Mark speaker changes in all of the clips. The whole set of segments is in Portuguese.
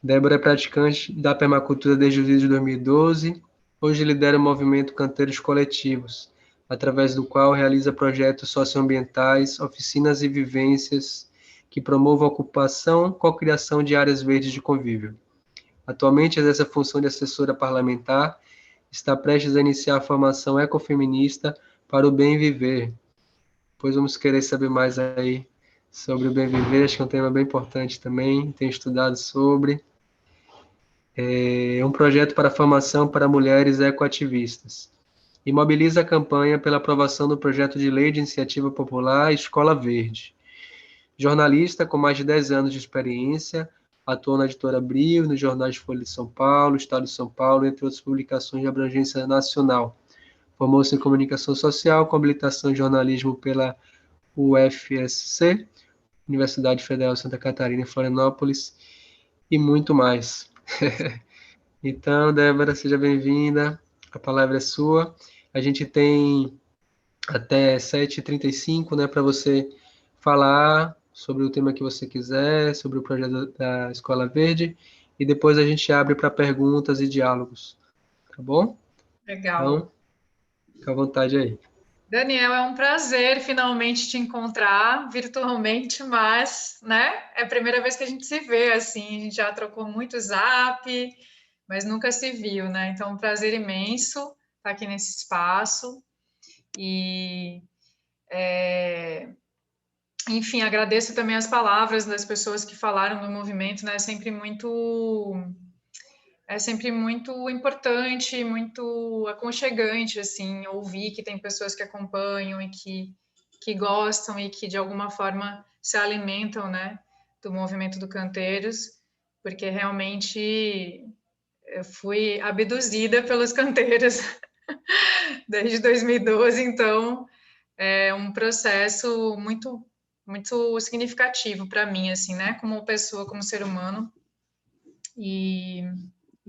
Speaker 1: Débora é praticante da permacultura desde o vídeo de 2012. Hoje lidera o movimento Canteiros Coletivos, através do qual realiza projetos socioambientais, oficinas e vivências que promovam a ocupação, cocriação de áreas verdes de convívio. Atualmente exerce a função de assessora parlamentar, está prestes a iniciar a formação ecofeminista para o bem viver. Depois vamos querer saber mais aí sobre o bem viver, acho que é um tema bem importante também, tenho estudado sobre. É um projeto para a formação para mulheres ecoativistas. E mobiliza a campanha pela aprovação do projeto de lei de iniciativa popular Escola Verde. Jornalista com mais de 10 anos de experiência, atuou na editora Abril, nos jornais Folha de São Paulo, Estado de São Paulo, entre outras publicações de abrangência nacional. Formou-se em comunicação social, com habilitação em jornalismo pela UFSC, Universidade Federal de Santa Catarina, em Florianópolis, e muito mais. Então, Débora, seja bem-vinda. A palavra é sua. A gente tem até 7h35, né, para você falar sobre o tema que você quiser, sobre o projeto da Escola Verde, e depois a gente abre para perguntas e diálogos, tá bom?
Speaker 2: Legal.
Speaker 1: Então, fica à vontade aí.
Speaker 2: Daniel, é um prazer finalmente te encontrar virtualmente, mas, né, é a primeira vez que a gente se vê assim. A gente já trocou muito zap, mas nunca se viu, né? Então, é um prazer imenso estar aqui nesse espaço e, enfim, agradeço também as palavras das pessoas que falaram do movimento, né? É sempre muito importante, muito aconchegante, assim, ouvir que tem pessoas que acompanham e que gostam e que, de alguma forma, se alimentam, né, do movimento do Canteiros, porque realmente eu fui abduzida pelos canteiros desde 2012, então é um processo muito, muito significativo para mim, assim, né, como pessoa, como ser humano, e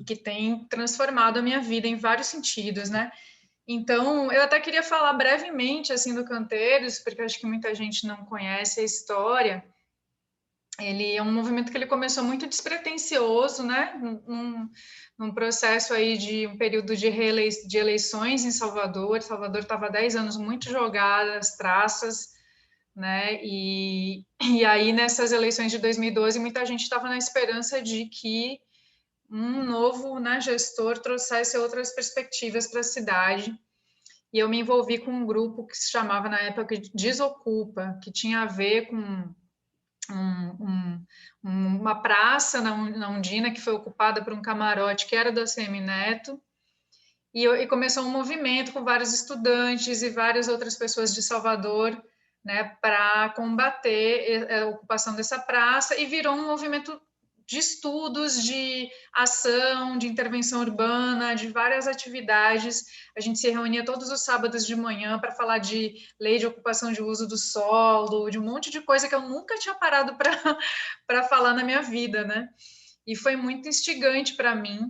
Speaker 2: que tem transformado a minha vida em vários sentidos, né? Então, eu até queria falar brevemente assim do Canteiros, porque eu acho que muita gente não conhece a história. Ele é um movimento que ele começou muito despretensioso, né? Num processo aí de um período de eleições em Salvador. Salvador estava há 10 anos muito jogada as traças, né? E aí, nessas eleições de 2012, muita gente estava na esperança de que um novo, né, gestor trouxesse outras perspectivas para a cidade. E eu me envolvi com um grupo que se chamava na época Desocupa, que tinha a ver com um, uma praça na Undina que foi ocupada por um camarote que era do ACM Neto. E começou um movimento com vários estudantes e várias outras pessoas de Salvador, né, para combater a ocupação dessa praça, e virou um movimento de estudos, de ação, de intervenção urbana, de várias atividades. A gente se reunia todos os sábados de manhã para falar de lei de ocupação de uso do solo, de um monte de coisa que eu nunca tinha parado para falar na minha vida, né? E foi muito instigante para mim,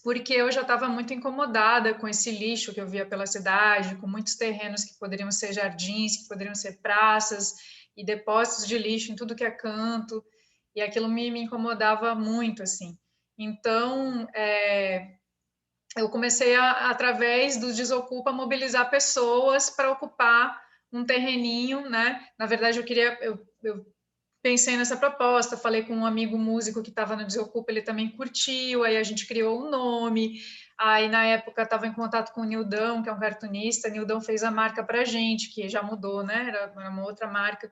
Speaker 2: porque eu já estava muito incomodada com esse lixo que eu via pela cidade, com muitos terrenos que poderiam ser jardins, que poderiam ser praças, e depósitos de lixo em tudo que é canto, e aquilo me incomodava muito, assim. Então, eu comecei, através do Desocupa, mobilizar pessoas para ocupar um terreninho, né? Na verdade, eu pensei nessa proposta, falei com um amigo músico que estava no Desocupa, ele também curtiu, aí a gente criou um nome. Aí, na época, estava em contato com o Nildão, que é um cartunista. O Nildão fez a marca para a gente, que já mudou, né? Era uma outra marca.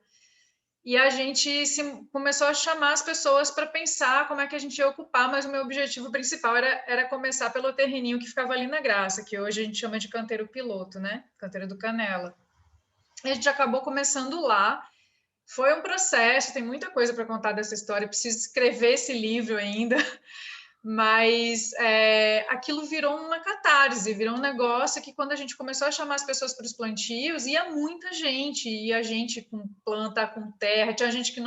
Speaker 2: E a gente começou a chamar as pessoas para pensar como é que a gente ia ocupar, mas o meu objetivo principal era começar pelo terreninho que ficava ali na Graça, que hoje a gente chama de canteiro piloto, né? Canteiro do Canela. E a gente acabou começando lá. Foi um processo, tem muita coisa para contar dessa história, preciso escrever esse livro ainda, mas aquilo virou uma catarse, virou um negócio que, quando a gente começou a chamar as pessoas para os plantios, ia muita gente, ia gente com planta, com terra, tinha gente que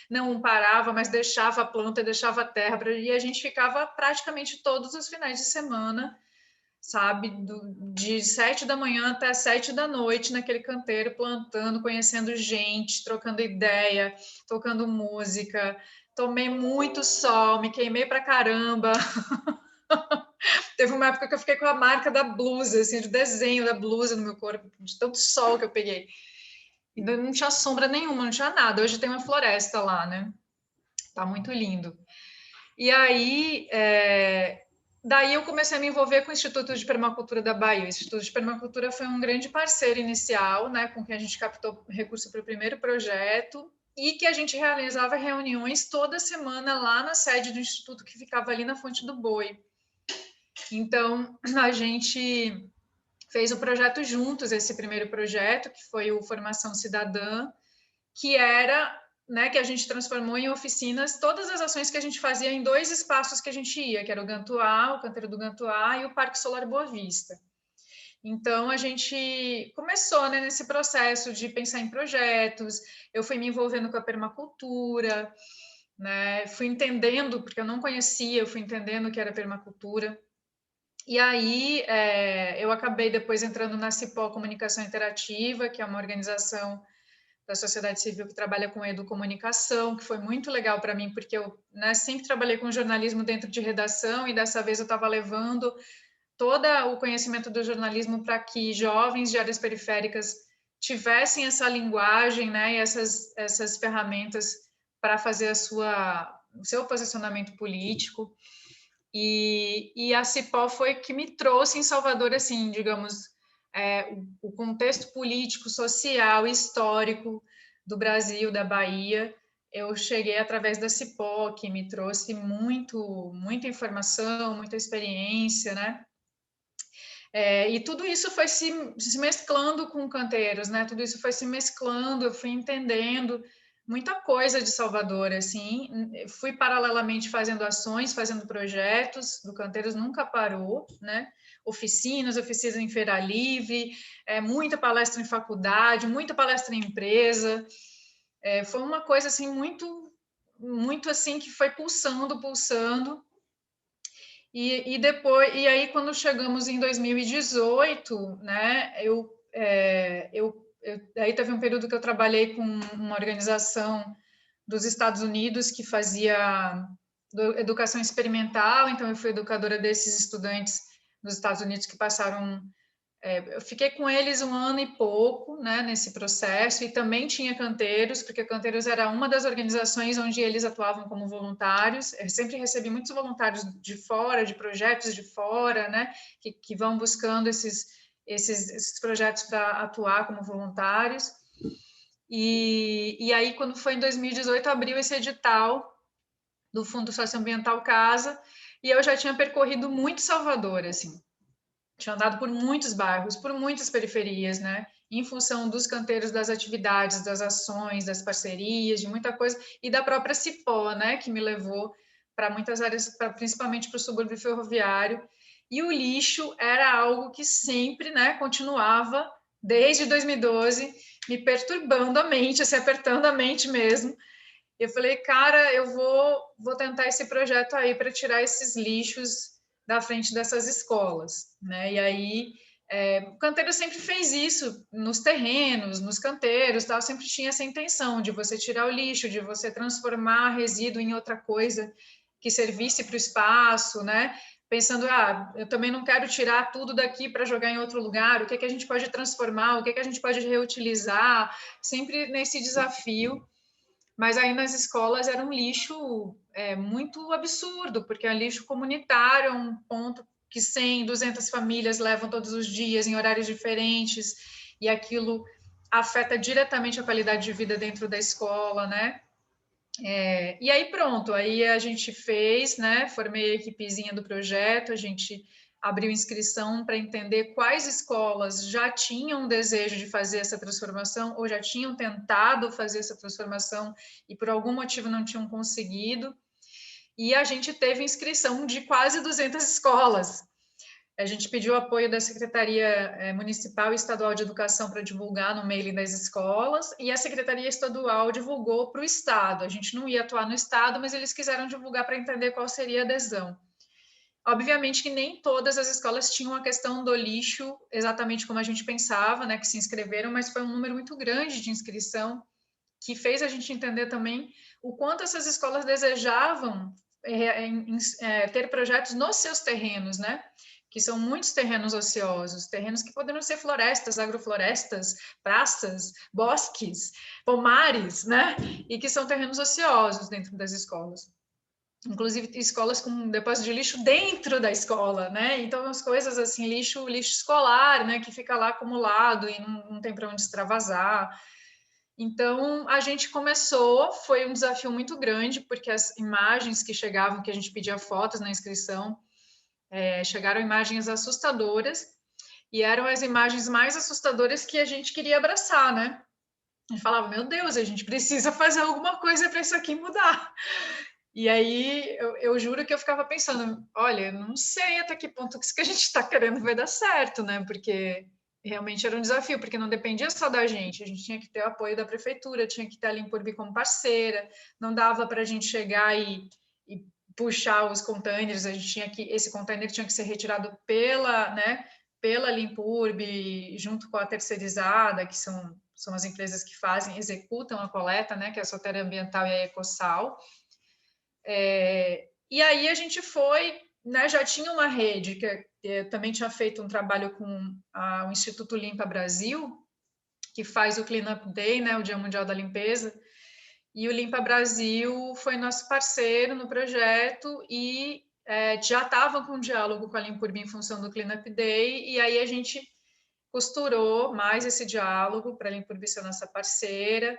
Speaker 2: não parava, mas deixava a planta, deixava a terra, e a gente ficava praticamente todos os finais de semana, sabe, de 7 da manhã até 7 da noite naquele canteiro, plantando, conhecendo gente, trocando ideia, tocando música, tomei muito sol, me queimei pra caramba. Teve uma época que eu fiquei com a marca da blusa, assim, de desenho da blusa no meu corpo, de tanto sol que eu peguei. E não tinha sombra nenhuma, não tinha nada. Hoje tem uma floresta lá, né? Tá muito lindo. E aí, daí eu comecei a me envolver com o Instituto de Permacultura da Bahia. O Instituto de Permacultura foi um grande parceiro inicial, né, com quem a gente captou recurso para o primeiro projeto e que a gente realizava reuniões toda semana lá na sede do Instituto, que ficava ali na Fonte do Boi. Então, a gente fez o projeto juntos, esse primeiro projeto, que foi o Formação Cidadã, que era, né, que a gente transformou em oficinas todas as ações que a gente fazia em 2 espaços que a gente ia, que era o Gantuá, o Canteiro do Gantuá e o Parque Solar Boa Vista. Então, a gente começou, né, nesse processo de pensar em projetos, eu fui me envolvendo com a permacultura, né, fui entendendo, porque eu não conhecia, eu fui entendendo o que era permacultura. E aí, eu acabei depois entrando na Cipó Comunicação Interativa, que é uma organização da sociedade civil que trabalha com educomunicação, que foi muito legal para mim, porque eu, né, sempre trabalhei com jornalismo dentro de redação e dessa vez eu estava levando todo o conhecimento do jornalismo para que jovens de áreas periféricas tivessem essa linguagem, né, e essas ferramentas para fazer o seu posicionamento político. E a Cipó foi que me trouxe em Salvador, assim, digamos, o contexto político, social, histórico do Brasil, da Bahia. Eu cheguei através da Cipó, que me trouxe muita informação, muita experiência, né? E tudo isso foi se mesclando com canteiros, né? Tudo isso foi se mesclando, eu fui entendendo muita coisa de Salvador, assim. Fui paralelamente fazendo ações, fazendo projetos, do Canteiros nunca parou, né? Oficinas em feira livre, muita palestra em faculdade, muita palestra em empresa. Foi uma coisa assim muito assim que foi pulsando. E aí, quando chegamos em 2018, né, aí teve um período que eu trabalhei com uma organização dos Estados Unidos que fazia educação experimental, então eu fui educadora desses estudantes dos Estados Unidos que passaram eu fiquei com eles 1 ano e pouco, né, nesse processo, e também tinha Canteiros, porque Canteiros era uma das organizações onde eles atuavam como voluntários. Eu sempre recebi muitos voluntários de fora, de projetos de fora, né, que vão buscando esses projetos para atuar como voluntários. E aí, quando foi em 2018, abriu esse edital do Fundo Socioambiental Casa, e eu já tinha percorrido muito Salvador, assim. Tinha andado por muitos bairros, por muitas periferias, né? Em função dos canteiros, das atividades, das ações, das parcerias, de muita coisa, e da própria Cipó, né? Que me levou para muitas áreas, principalmente para o subúrbio ferroviário. E o lixo era algo que sempre, né? Continuava, desde 2012, me perturbando a mente, se apertando a mente mesmo. Eu falei, cara, eu vou tentar esse projeto aí para tirar esses lixos da frente dessas escolas, né? E aí o canteiro sempre fez isso nos terrenos, nos canteiros, tal, sempre tinha essa intenção de você tirar o lixo, de você transformar resíduo em outra coisa que servisse para o espaço, né? Pensando, eu também não quero tirar tudo daqui para jogar em outro lugar, o que a gente pode transformar, o que a gente pode reutilizar, sempre nesse desafio. Mas aí nas escolas era um lixo muito absurdo, porque é lixo comunitário, é um ponto que 100, 200 famílias levam todos os dias em horários diferentes, e aquilo afeta diretamente a qualidade de vida dentro da escola, né? E aí pronto, aí a gente fez, né? Formei a equipezinha do projeto, a gente abriu inscrição para entender quais escolas já tinham desejo de fazer essa transformação ou já tinham tentado fazer essa transformação e por algum motivo não tinham conseguido. E a gente teve inscrição de quase 200 escolas. A gente pediu apoio da Secretaria Municipal e Estadual de Educação para divulgar no mailing das escolas, e a Secretaria Estadual divulgou para o Estado. A gente não ia atuar no Estado, mas eles quiseram divulgar para entender qual seria a adesão. Obviamente que nem todas as escolas tinham a questão do lixo exatamente como a gente pensava, né, que se inscreveram, mas foi um número muito grande de inscrição, que fez a gente entender também o quanto essas escolas desejavam ter projetos nos seus terrenos, né? Que são muitos terrenos ociosos, terrenos que poderiam ser florestas, agroflorestas, praças, bosques, pomares, né? E que são terrenos ociosos dentro das escolas. Inclusive escolas com depósito de lixo dentro da escola, né? Então as coisas assim, lixo escolar, né? Que fica lá acumulado e não tem para onde extravasar. Então a gente começou, foi um desafio muito grande, porque as imagens que chegavam, que a gente pedia fotos na inscrição, chegaram imagens assustadoras, e eram as imagens mais assustadoras que a gente queria abraçar, né? A gente falava, meu Deus, a gente precisa fazer alguma coisa para isso aqui mudar. E aí eu juro que eu ficava pensando, olha, não sei até que ponto que isso que a gente está querendo vai dar certo, né? Porque realmente era um desafio, porque não dependia só da gente, a gente tinha que ter o apoio da prefeitura, tinha que ter a Limpurb como parceira, não dava para a gente chegar e puxar os containers, a gente tinha que, esse container tinha que ser retirado pela Limpurb, junto com a terceirizada, que são as empresas que executam a coleta, né? Que é a Soterra Ambiental e a Ecossal. E aí a gente foi, né, já tinha uma rede que eu também tinha feito um trabalho com o Instituto Limpa Brasil, que faz o Clean Up Day, né, o Dia Mundial da Limpeza, e o Limpa Brasil foi nosso parceiro no projeto e já estava com um diálogo com a Limpurb em função do Clean Up Day, e aí a gente costurou mais esse diálogo para a Limpurb ser nossa parceira,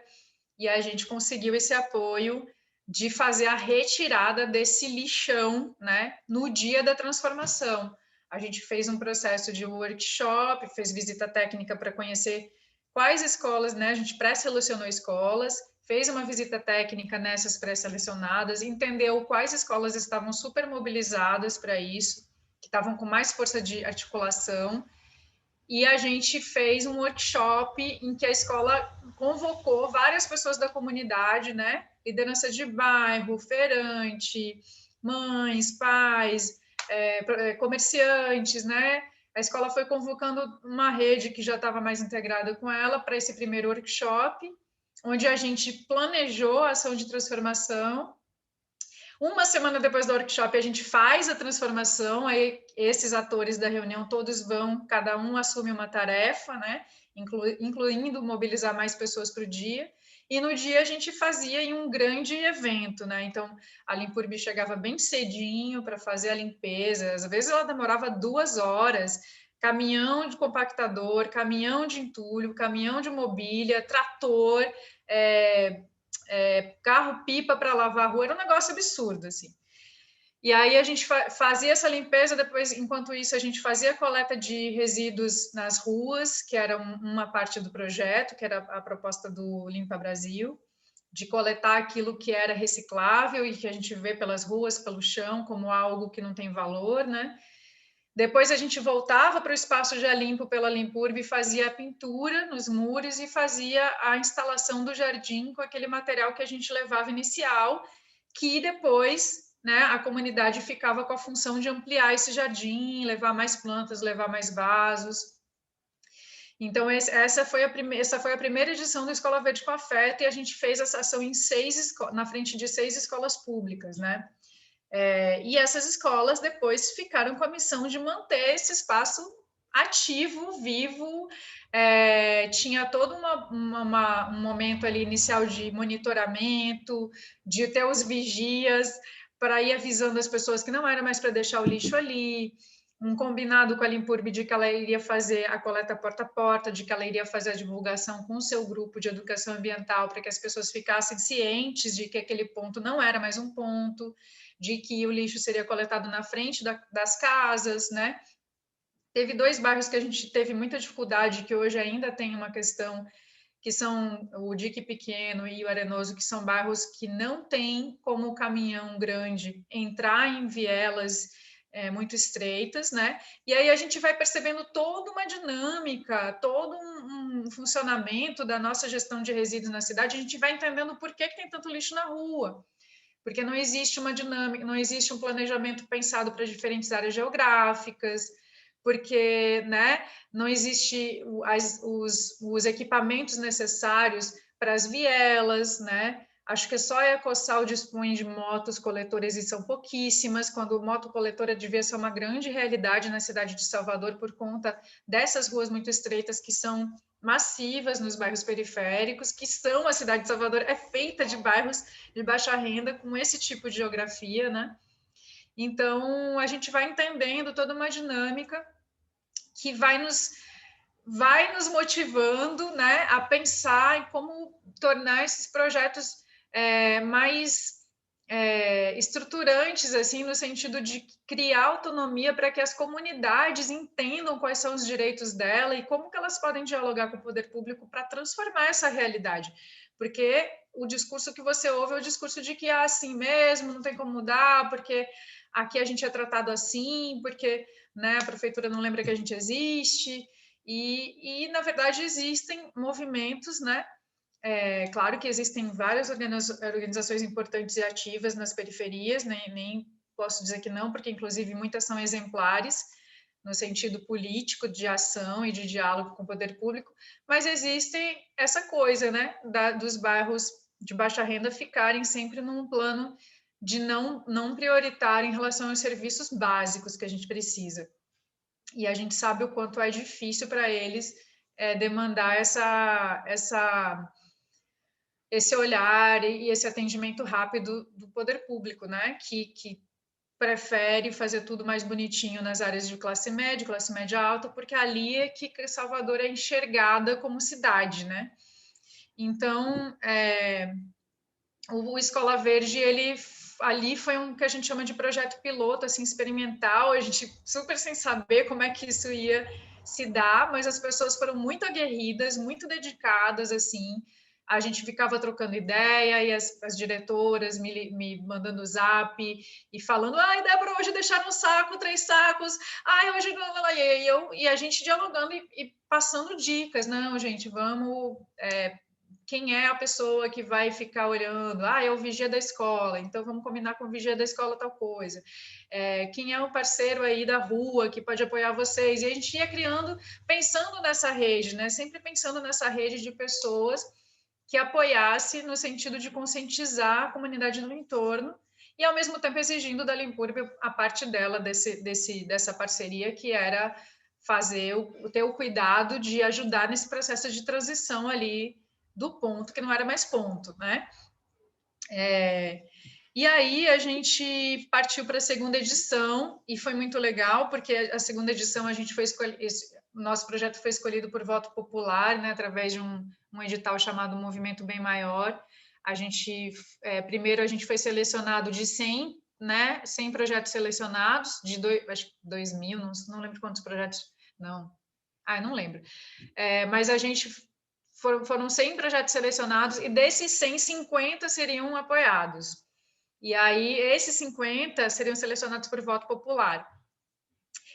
Speaker 2: e a gente conseguiu esse apoio de fazer a retirada desse lixão, né, no dia da transformação. A gente fez um processo de workshop, fez visita técnica para conhecer quais escolas, né, a gente pré-selecionou escolas, fez uma visita técnica nessas pré-selecionadas, entendeu quais escolas estavam super mobilizadas para isso, que estavam com mais força de articulação, e a gente fez um workshop em que a escola convocou várias pessoas da comunidade, né? Liderança de bairro, feirante, mães, pais, comerciantes, né? A escola foi convocando uma rede que já estava mais integrada com ela para esse primeiro workshop, onde a gente planejou a ação de transformação. Uma semana depois do workshop, a gente faz a transformação, aí esses atores da reunião todos vão, cada um assume uma tarefa, né? Incluindo mobilizar mais pessoas para o dia. E no dia a gente fazia em um grande evento, né? Então a Limpurb chegava bem cedinho para fazer a limpeza, às vezes ela demorava 2 horas. Caminhão de compactador, caminhão de entulho, caminhão de mobília, trator, carro-pipa para lavar a rua, era um negócio absurdo, assim. E aí a gente fazia essa limpeza, depois, enquanto isso, a gente fazia a coleta de resíduos nas ruas, que era uma parte do projeto, que era a proposta do Limpa Brasil, de coletar aquilo que era reciclável e que a gente vê pelas ruas, pelo chão, como algo que não tem valor, né? Depois a gente voltava para o espaço já limpo pela Limpurb e fazia a pintura nos muros e fazia a instalação do jardim com aquele material que a gente levava inicial, que depois, né, a comunidade ficava com a função de ampliar esse jardim, levar mais plantas, levar mais vasos. Então, essa foi a primeira edição da Escola Verde com Afeto, e a gente fez essa ação na frente de 6 escolas públicas, né? E essas escolas depois ficaram com a missão de manter esse espaço ativo, vivo, tinha todo um momento ali inicial de monitoramento, de ter os vigias para ir avisando as pessoas que não era mais para deixar o lixo ali, um combinado com a Limpurb de que ela iria fazer a coleta porta a porta, de que ela iria fazer a divulgação com o seu grupo de educação ambiental para que as pessoas ficassem cientes de que aquele ponto não era mais um ponto, de que o lixo seria coletado na frente das casas, né? Teve 2 bairros que a gente teve muita dificuldade, que hoje ainda tem uma questão, que são o Dique Pequeno e o Arenoso, que são bairros que não tem como o caminhão grande entrar em vielas muito estreitas, né? E aí a gente vai percebendo toda uma dinâmica, todo um funcionamento da nossa gestão de resíduos na cidade, a gente vai entendendo por que tem tanto lixo na rua, porque não existe uma dinâmica, não existe um planejamento pensado para diferentes áreas geográficas, porque, né, não existe os equipamentos necessários para as vielas, né? Acho que só a Ecossal dispõe de motos coletoras e são pouquíssimas, quando moto coletora devia ser uma grande realidade na cidade de Salvador por conta dessas ruas muito estreitas que são massivas nos bairros periféricos, que são a cidade de Salvador é feita de bairros de baixa renda com esse tipo de geografia, né? Então a gente vai entendendo toda uma dinâmica que vai nos motivando, né, a pensar em como tornar esses projetos mais estruturantes, assim, no sentido de criar autonomia para que as comunidades entendam quais são os direitos dela e como que elas podem dialogar com o poder público para transformar essa realidade. Porque o discurso que você ouve é o discurso de que é assim mesmo, não tem como mudar, porque aqui a gente é tratado assim, porque, né, a prefeitura não lembra que a gente existe. Na verdade, existem movimentos, né? Claro que existem várias organizações importantes e ativas nas periferias, nem posso dizer que não, porque inclusive muitas são exemplares no sentido político de ação e de diálogo com o poder público, mas existe essa coisa, né, dos bairros de baixa renda ficarem sempre num plano de não prioritar em relação aos serviços básicos que a gente precisa. E a gente sabe o quanto é difícil para eles demandar esse olhar e esse atendimento rápido do poder público, né? Que prefere fazer tudo mais bonitinho nas áreas de classe média alta, porque ali é que Salvador é enxergada como cidade, né? Então, o Escola Verde, ele ali foi um que a gente chama de projeto piloto, assim, experimental, a gente super sem saber como é que isso ia se dar, mas as pessoas foram muito aguerridas, muito dedicadas, assim, a gente ficava trocando ideia e as diretoras me mandando zap e falando, ai, Débora, hoje deixaram um saco, 3 sacos, ai, hoje não, e a gente dialogando e passando dicas, não, gente, vamos quem é a pessoa que vai ficar olhando? Ah, é o vigia da escola, então vamos combinar com o vigia da escola tal coisa. Quem é o parceiro aí da rua que pode apoiar vocês? E a gente ia criando, pensando nessa rede, né? Sempre pensando nessa rede de pessoas que apoiasse no sentido de conscientizar a comunidade do entorno e, ao mesmo tempo, exigindo da Limpurb a parte dela dessa parceria, que era ter o cuidado de ajudar nesse processo de transição ali do ponto, que não era mais ponto, né? E aí a gente partiu para a segunda edição e foi muito legal, porque a segunda edição a gente foi nosso projeto foi escolhido por voto popular, né, através de um edital chamado Movimento Bem Maior. A gente, primeiro a gente foi selecionado de 100, né, 100 projetos selecionados, acho que 2.000, não lembro quantos projetos, não, não lembro. Mas a gente foram 100 projetos selecionados e desses 100, 50 seriam apoiados. E aí, esses 50 seriam selecionados por voto popular.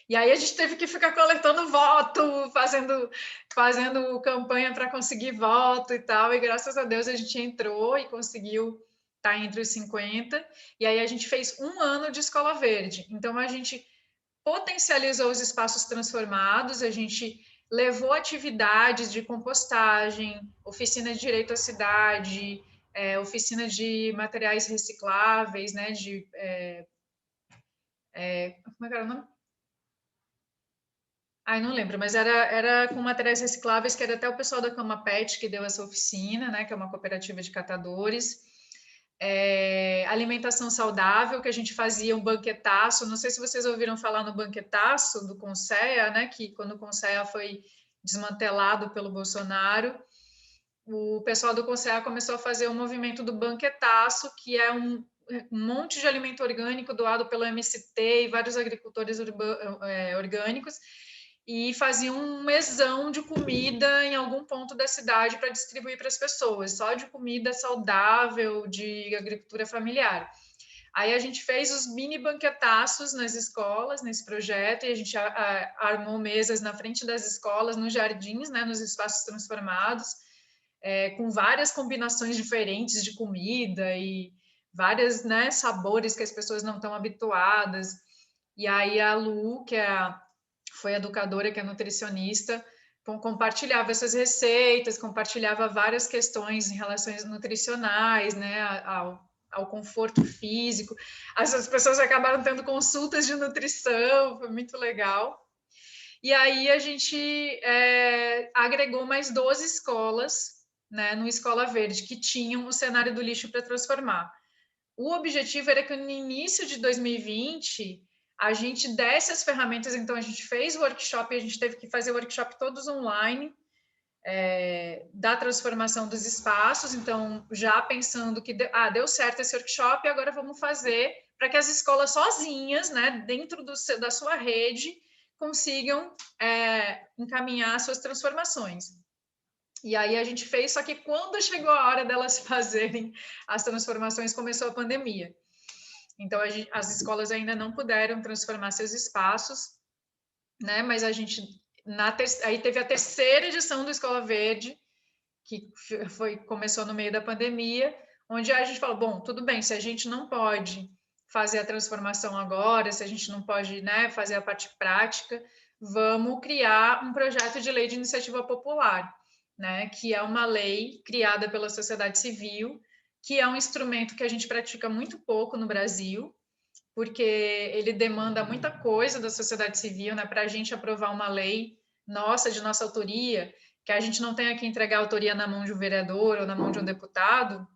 Speaker 2: E aí, a gente teve que ficar coletando voto, fazendo campanha para conseguir voto e tal. E graças a Deus, a gente entrou e conseguiu estar entre os 50. E aí, a gente fez um ano de Escola Verde. Então, a gente potencializou os espaços transformados, a gente levou atividades de compostagem, oficina de direito à cidade, oficina de materiais recicláveis, né? Como é que era o nome? Não lembro, mas era com materiais recicláveis, que era até o pessoal da Cama Pet que deu essa oficina, né? Que é uma cooperativa de catadores. Alimentação saudável, que a gente fazia um banquetaço. Não sei se vocês ouviram falar no banquetaço do Conceia, né? Que quando o Conceia foi desmantelado pelo Bolsonaro, o pessoal do Conceia começou a fazer o movimento do banquetaço, que é um monte de alimento orgânico doado pelo MST e vários agricultores orgânicos, e faziam um mesão de comida em algum ponto da cidade para distribuir para as pessoas, só de comida saudável, de agricultura familiar. Aí a gente fez os mini banquetaços nas escolas, nesse projeto, e a gente armou mesas na frente das escolas, nos jardins, né, nos espaços transformados, com várias combinações diferentes de comida e vários, né, sabores que as pessoas não estão habituadas. E aí a Lu, foi a educadora, que é nutricionista, compartilhava essas receitas, compartilhava várias questões em relações nutricionais, né, ao conforto físico. As pessoas acabaram tendo consultas de nutrição, foi muito legal. E aí a gente agregou mais 12 escolas, né, no Escola Verde, que tinham o cenário do lixo para transformar. O objetivo era que no início de 2020 a gente desse as ferramentas, então a gente fez o workshop, a gente teve que fazer o workshop todos online, da transformação dos espaços, então já pensando que deu certo esse workshop, agora vamos fazer para que as escolas sozinhas, né, dentro da sua rede, consigam encaminhar suas transformações. E aí a gente fez, só que quando chegou a hora delas fazerem as transformações, começou a pandemia. Então, as escolas ainda não puderam transformar seus espaços, né? Mas a gente, aí teve a terceira edição do Escola Verde, que começou no meio da pandemia, onde a gente falou, bom, tudo bem, se a gente não pode fazer a transformação agora, se a gente não pode, né, fazer a parte prática, vamos criar um projeto de lei de iniciativa popular, né, que é uma lei criada pela sociedade civil, que é um instrumento que a gente pratica muito pouco no Brasil, porque ele demanda muita coisa da sociedade civil, né, para a gente aprovar uma lei de nossa autoria, que a gente não tenha que entregar a autoria na mão de um vereador ou na mão de um deputado,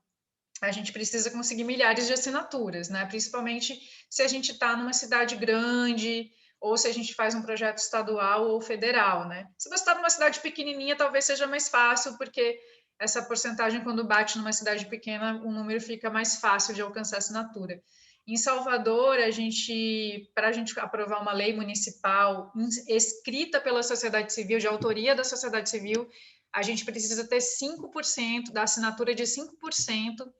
Speaker 2: a gente precisa conseguir milhares de assinaturas, né? Principalmente se a gente está numa cidade grande ou se a gente faz um projeto estadual ou federal, né? Se você está numa cidade pequenininha, talvez seja mais fácil, porque essa porcentagem, quando bate numa cidade pequena, o número fica mais fácil de alcançar assinatura. Em Salvador, para a gente aprovar uma lei municipal escrita pela sociedade civil, de autoria da sociedade civil, a gente precisa ter 5% da assinatura de 5%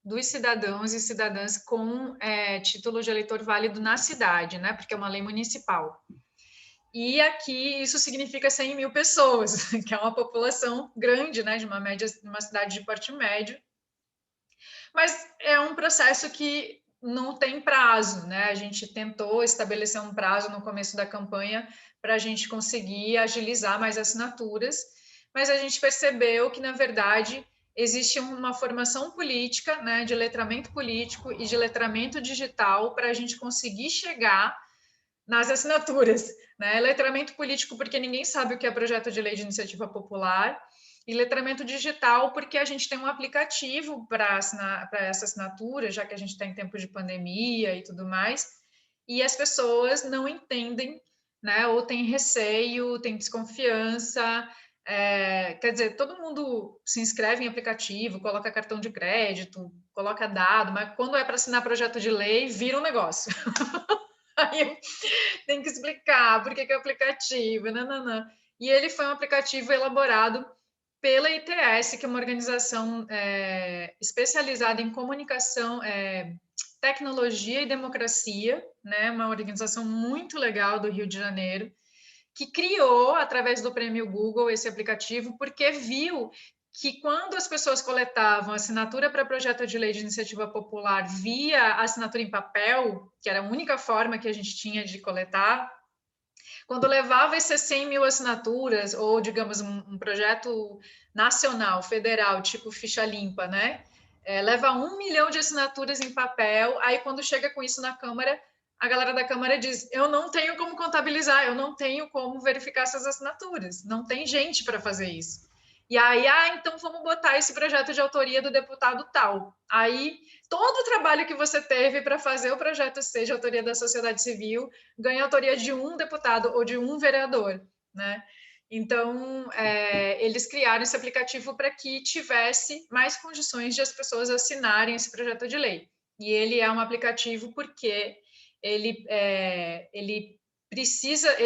Speaker 2: dos cidadãos e cidadãs com título de eleitor válido na cidade, né? Porque é uma lei municipal. E aqui isso significa 100 mil pessoas, que é uma população grande, né? De uma cidade de porte médio. Mas é um processo que não tem prazo, né? A gente tentou estabelecer um prazo no começo da campanha para a gente conseguir agilizar mais assinaturas, mas a gente percebeu que, na verdade, existe uma formação política, né, de letramento político e de letramento digital para a gente conseguir chegar nas assinaturas, né? Letramento político porque ninguém sabe o que é projeto de lei de iniciativa popular, e letramento digital porque a gente tem um aplicativo para essa assinatura, já que a gente está em tempo de pandemia e tudo mais, e as pessoas não entendem, né? Ou tem receio, tem desconfiança. Quer dizer, todo mundo se inscreve em aplicativo, coloca cartão de crédito, coloca dado, mas quando é para assinar projeto de lei, vira um negócio. Aí tem que explicar por que é aplicativo, nananã. E ele foi um aplicativo elaborado pela ITS, que é uma organização especializada em comunicação, tecnologia e democracia, né? Uma organização muito legal do Rio de Janeiro, que criou, através do prêmio Google, esse aplicativo, porque viu que quando as pessoas coletavam assinatura para projeto de lei de iniciativa popular via assinatura em papel, que era a única forma que a gente tinha de coletar, quando levava essas 100 mil assinaturas, ou, digamos, um projeto nacional, federal, tipo ficha limpa, né? Leva 1 milhão de assinaturas em papel, aí quando chega com isso na Câmara, a galera da Câmara diz, eu não tenho como contabilizar, eu não tenho como verificar essas assinaturas, não tem gente para fazer isso. E aí, então vamos botar esse projeto de autoria do deputado tal. Aí, todo o trabalho que você teve para fazer o projeto ser de autoria da sociedade civil ganha autoria de um deputado ou de um vereador, né? Então, eles criaram esse aplicativo para que tivesse mais condições de as pessoas assinarem esse projeto de lei. E ele é um aplicativo porque ele precisa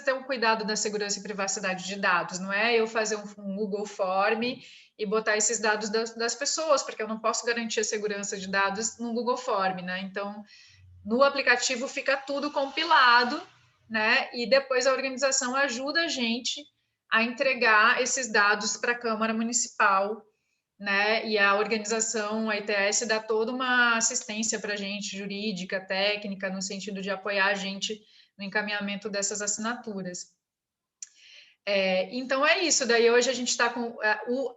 Speaker 2: ter um cuidado da segurança e privacidade de dados, não é eu fazer um Google Form e botar esses dados das pessoas, porque eu não posso garantir a segurança de dados no Google Form, né? Então, no aplicativo fica tudo compilado, né? E depois a organização ajuda a gente a entregar esses dados para a Câmara Municipal, né? E a organização, a ITS, dá toda uma assistência para a gente, jurídica, técnica, no sentido de apoiar a gente no encaminhamento dessas assinaturas. Então é isso, daí hoje a gente está com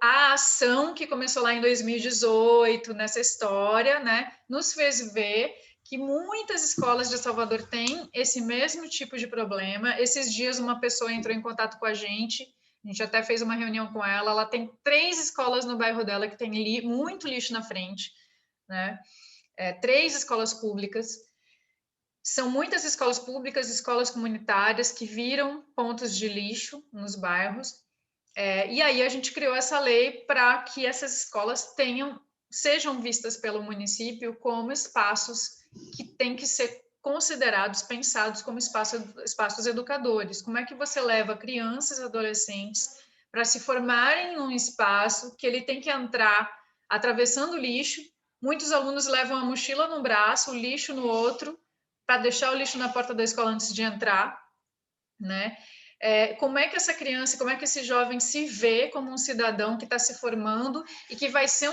Speaker 2: a ação que começou lá em 2018, nessa história, né, nos fez ver que muitas escolas de Salvador têm esse mesmo tipo de problema. Esses dias uma pessoa entrou em contato com a gente até fez uma reunião com ela tem 3 escolas no bairro dela que tem muito lixo na frente, né, 3 escolas públicas. São muitas escolas públicas, escolas comunitárias que viram pontos de lixo nos bairros. E aí a gente criou essa lei para que essas escolas sejam vistas pelo município como espaços que têm que ser considerados, pensados como espaços educadores. Como é que você leva crianças e adolescentes para se formarem num espaço que ele tem que entrar atravessando lixo? Muitos alunos levam a mochila no braço, o lixo no outro, para deixar o lixo na porta da escola antes de entrar, né? Como é que essa criança, como é que esse jovem se vê como um cidadão que está se formando e que vai ser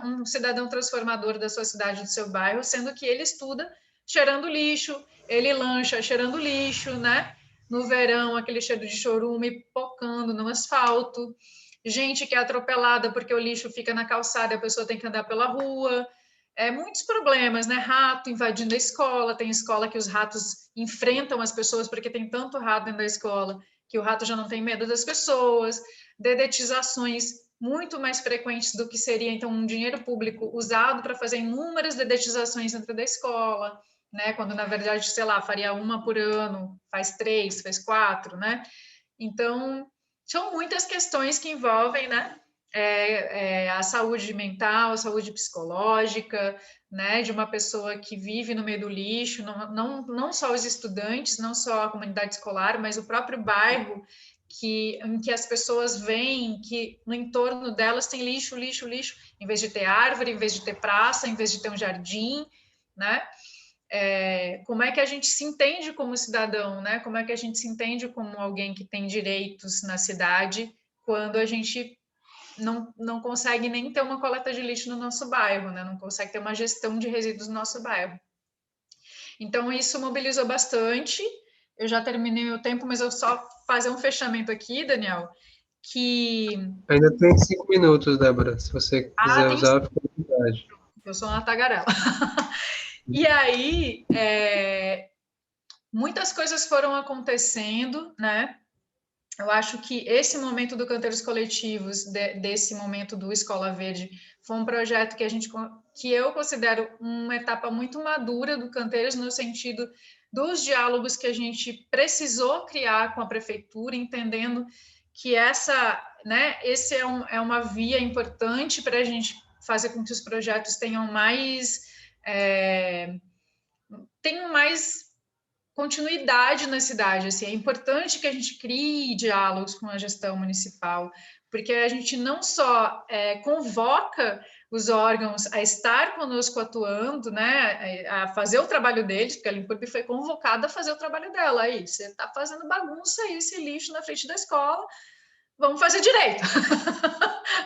Speaker 2: um cidadão transformador da sua cidade, do seu bairro, sendo que ele estuda cheirando lixo, ele lancha cheirando lixo, né? No verão, aquele cheiro de chorume pocando no asfalto, gente que é atropelada porque o lixo fica na calçada e a pessoa tem que andar pela rua. Muitos problemas, né? Rato invadindo a escola, tem escola que os ratos enfrentam as pessoas porque tem tanto rato dentro da escola que o rato já não tem medo das pessoas, dedetizações muito mais frequentes do que seria, então, um dinheiro público usado para fazer inúmeras dedetizações dentro da escola, né? Quando, na verdade, sei lá, faria uma por ano, faz 3, faz 4, né? Então, são muitas questões que envolvem, né? A saúde mental, a saúde psicológica, né, de uma pessoa que vive no meio do lixo, não só os estudantes, não só a comunidade escolar, mas o próprio bairro em que as pessoas veem que no entorno delas tem lixo, lixo, lixo, em vez de ter árvore, em vez de ter praça, em vez de ter um jardim, né? Como é que a gente se entende como cidadão, né? Como é que a gente se entende como alguém que tem direitos na cidade quando a gente não consegue nem ter uma coleta de lixo no nosso bairro, né? Não consegue ter uma gestão de resíduos no nosso bairro. Então, isso mobilizou bastante. Eu já terminei o tempo, mas eu só fazer um fechamento aqui, Daniel, que...
Speaker 1: Ainda tem 5 minutos, Débora. Se você quiser
Speaker 2: tem
Speaker 1: usar, fica à vontade.
Speaker 2: Eu sou uma tagarela. E aí, muitas coisas foram acontecendo, né? Eu acho que esse momento do Canteiros Coletivos, desse momento do Escola Verde, foi um projeto que eu considero uma etapa muito madura do Canteiros, no sentido dos diálogos que a gente precisou criar com a prefeitura, entendendo que esse é uma via importante para a gente fazer com que os projetos tenham mais continuidade na cidade. Assim, é importante que a gente crie diálogos com a gestão municipal, porque a gente não só convoca os órgãos a estar conosco atuando, né, a fazer o trabalho deles, porque a Limpurb foi convocada a fazer o trabalho dela. Aí, você está fazendo bagunça aí, esse lixo na frente da escola, vamos fazer direito,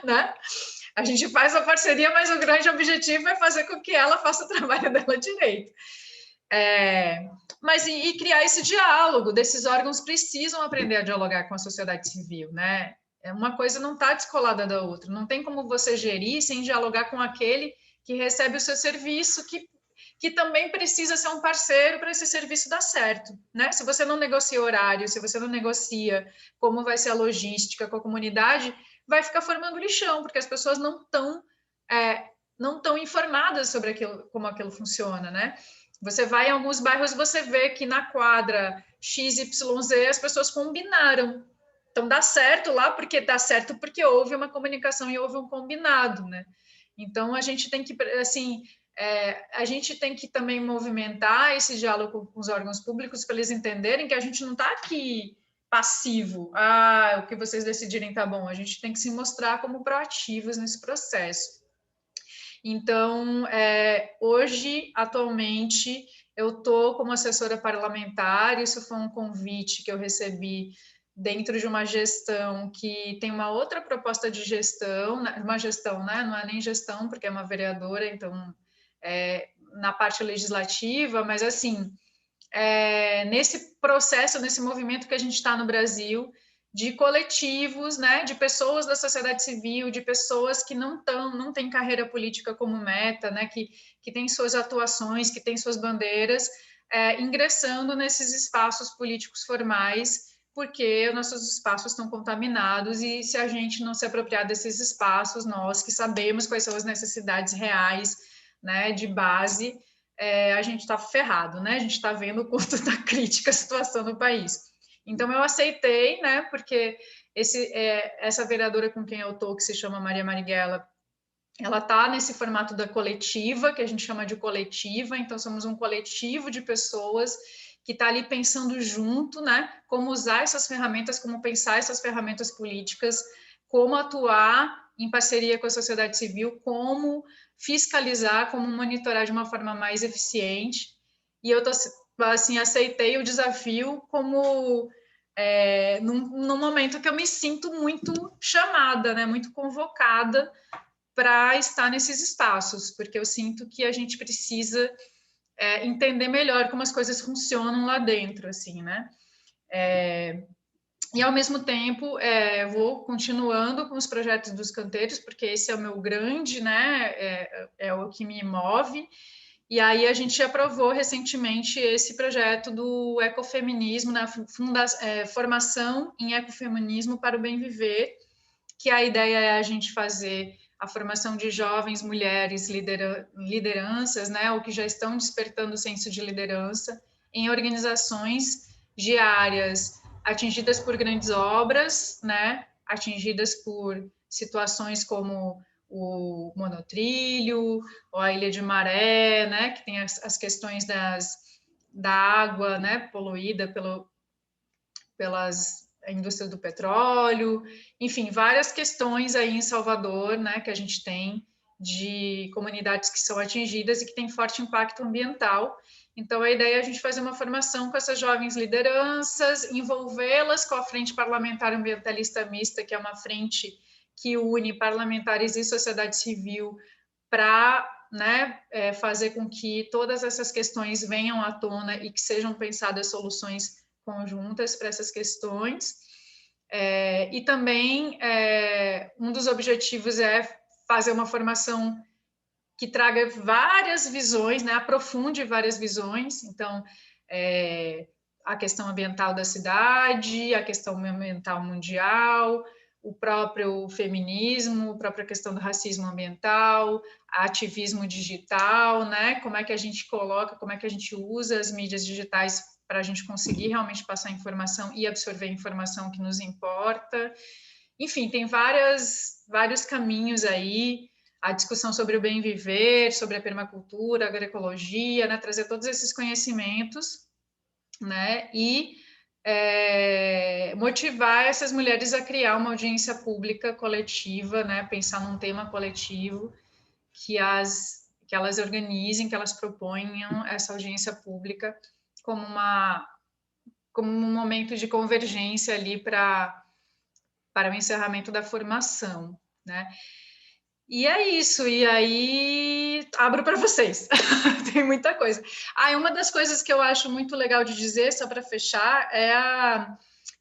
Speaker 2: né? A gente faz a parceria, mas o grande objetivo é fazer com que ela faça o trabalho dela direito. Mas e criar esse diálogo, desses órgãos precisam aprender a dialogar com a sociedade civil, né? Uma coisa não está descolada da outra, não tem como você gerir sem dialogar com aquele que recebe o seu serviço, que também precisa ser um parceiro para esse serviço dar certo, né? Se você não negocia horário, se você não negocia como vai ser a logística com a comunidade, vai ficar formando lixão, porque as pessoas não estão informadas sobre aquilo, como aquilo funciona, né? Você vai em alguns bairros, você vê que na quadra XYZ as pessoas combinaram. Então dá certo lá porque houve uma comunicação e houve um combinado, né? Então a gente tem que, assim, a gente tem que também movimentar esse diálogo com os órgãos públicos para eles entenderem que a gente não está aqui passivo. O que vocês decidirem tá bom. A gente tem que se mostrar como proativos nesse processo. Então, hoje, atualmente, eu estou como assessora parlamentar, isso foi um convite que eu recebi dentro de uma gestão que tem uma outra proposta de gestão, uma gestão, né? Não é nem gestão, porque é uma vereadora, então, na parte legislativa, mas assim, nesse processo, nesse movimento que a gente está no Brasil, de coletivos, né, de pessoas da sociedade civil, de pessoas que não têm carreira política como meta, né, que têm suas atuações, que têm suas bandeiras, ingressando nesses espaços políticos formais, porque nossos espaços estão contaminados e se a gente não se apropriar desses espaços, nós que sabemos quais são as necessidades reais, né, de base, a gente está ferrado, né, a gente está vendo o quanto está crítica a situação no país. Então, eu aceitei, né, porque essa vereadora com quem eu estou, que se chama Maria Marighella, ela está nesse formato da coletiva, que a gente chama de coletiva, então somos um coletivo de pessoas que está ali pensando junto, né, como usar essas ferramentas, como pensar essas ferramentas políticas, como atuar em parceria com a sociedade civil, como fiscalizar, como monitorar de uma forma mais eficiente. E eu tô assim, aceitei o desafio como num momento que eu me sinto muito chamada, né, muito convocada para estar nesses espaços, porque eu sinto que a gente precisa entender melhor como as coisas funcionam lá dentro, assim, né? E ao mesmo tempo, vou continuando com os projetos dos canteiros, porque esse é o meu grande, né? É o que me move. E aí a gente aprovou recentemente esse projeto do ecofeminismo, na formação em ecofeminismo para o bem viver, que a ideia é a gente fazer a formação de jovens mulheres lideranças, né, ou que já estão despertando o senso de liderança em organizações de áreas atingidas por grandes obras, né, atingidas por situações como o monotrilho, ou a Ilha de Maré, né, que tem as questões da água, né, poluída pelas indústria do petróleo, enfim, várias questões aí em Salvador, né, que a gente tem de comunidades que são atingidas e que têm forte impacto ambiental. Então, a ideia é a gente fazer uma formação com essas jovens lideranças, envolvê-las com a Frente Parlamentar Ambientalista Mista, que é uma frente que une parlamentares e sociedade civil para, né, fazer com que todas essas questões venham à tona e que sejam pensadas soluções conjuntas para essas questões. E também um dos objetivos é fazer uma formação que traga várias visões, né, aprofunde várias visões. Então, a questão ambiental da cidade, a questão ambiental mundial, o próprio feminismo, a própria questão do racismo ambiental, ativismo digital, né? Como é que a gente coloca, como é que a gente usa as mídias digitais para a gente conseguir realmente passar informação e absorver informação que nos importa. Enfim, tem vários caminhos aí, a discussão sobre o bem viver, sobre a permacultura, a agroecologia, né? Trazer todos esses conhecimentos, né? E motivar essas mulheres a criar uma audiência pública coletiva, né? Pensar num tema coletivo que elas organizem, que elas proponham essa audiência pública como um momento de convergência ali para o encerramento da formação, né? E é isso, e aí abro para vocês, tem muita coisa. Uma das coisas que eu acho muito legal de dizer, só para fechar,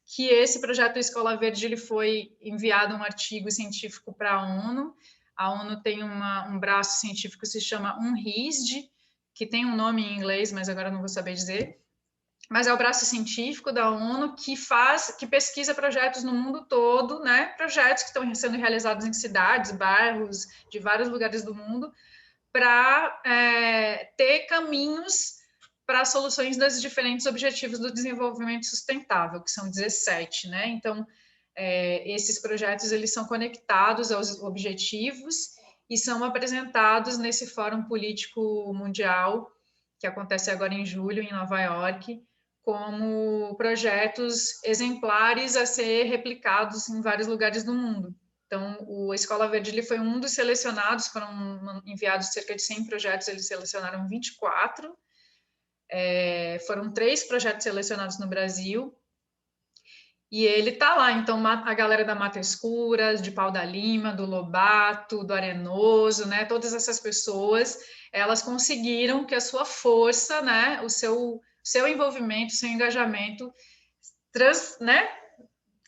Speaker 2: que esse projeto Escola Verde ele foi enviado um artigo científico para a ONU. A ONU tem um braço científico que se chama UNRISD, que tem um nome em inglês, mas agora não vou saber dizer. Mas é o braço científico da ONU que pesquisa projetos no mundo todo, né? Projetos que estão sendo realizados em cidades, bairros, de vários lugares do mundo, para ter caminhos para soluções dos diferentes objetivos do desenvolvimento sustentável, que são 17, né? Então, esses projetos eles são conectados aos objetivos e são apresentados nesse Fórum Político Mundial, que acontece agora em julho, em Nova York, como projetos exemplares a ser replicados em vários lugares do mundo. Então, o Escola Verde ele foi um dos selecionados, foram enviados cerca de 100 projetos, eles selecionaram 24, foram 3 projetos selecionados no Brasil, e ele está lá, então a galera da Mata Escura, de Pau da Lima, do Lobato, do Arenoso, né, todas essas pessoas, elas conseguiram que a sua força, né, o seu envolvimento, seu engajamento, né,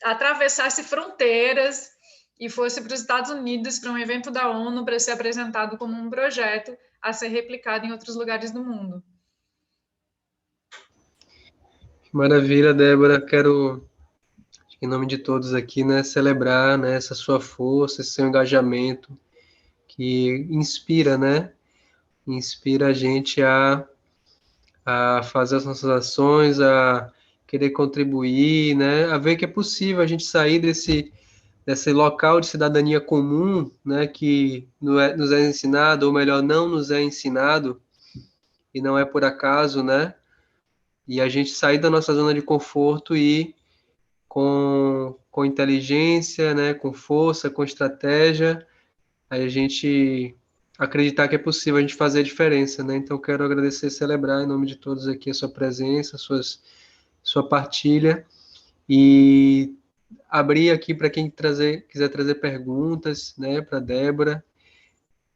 Speaker 2: atravessasse fronteiras e fosse para os Estados Unidos para um evento da ONU para ser apresentado como um projeto a ser replicado em outros lugares do mundo.
Speaker 1: Maravilha, Débora. Quero, em nome de todos aqui, né, celebrar, né, essa sua força, esse seu engajamento que inspira, né? Inspira a gente a fazer as nossas ações, a querer contribuir, né? A ver que é possível a gente sair desse local de cidadania comum, né? Que nos é ensinado, ou melhor, não nos é ensinado, e não é por acaso, né? E a gente sair da nossa zona de conforto e com inteligência, né? Com força, com estratégia, aí a gente acreditar que é possível a gente fazer a diferença, né? Então, quero agradecer e celebrar em nome de todos aqui a sua presença, sua partilha e abrir aqui para quem quiser trazer perguntas, né, para a Débora.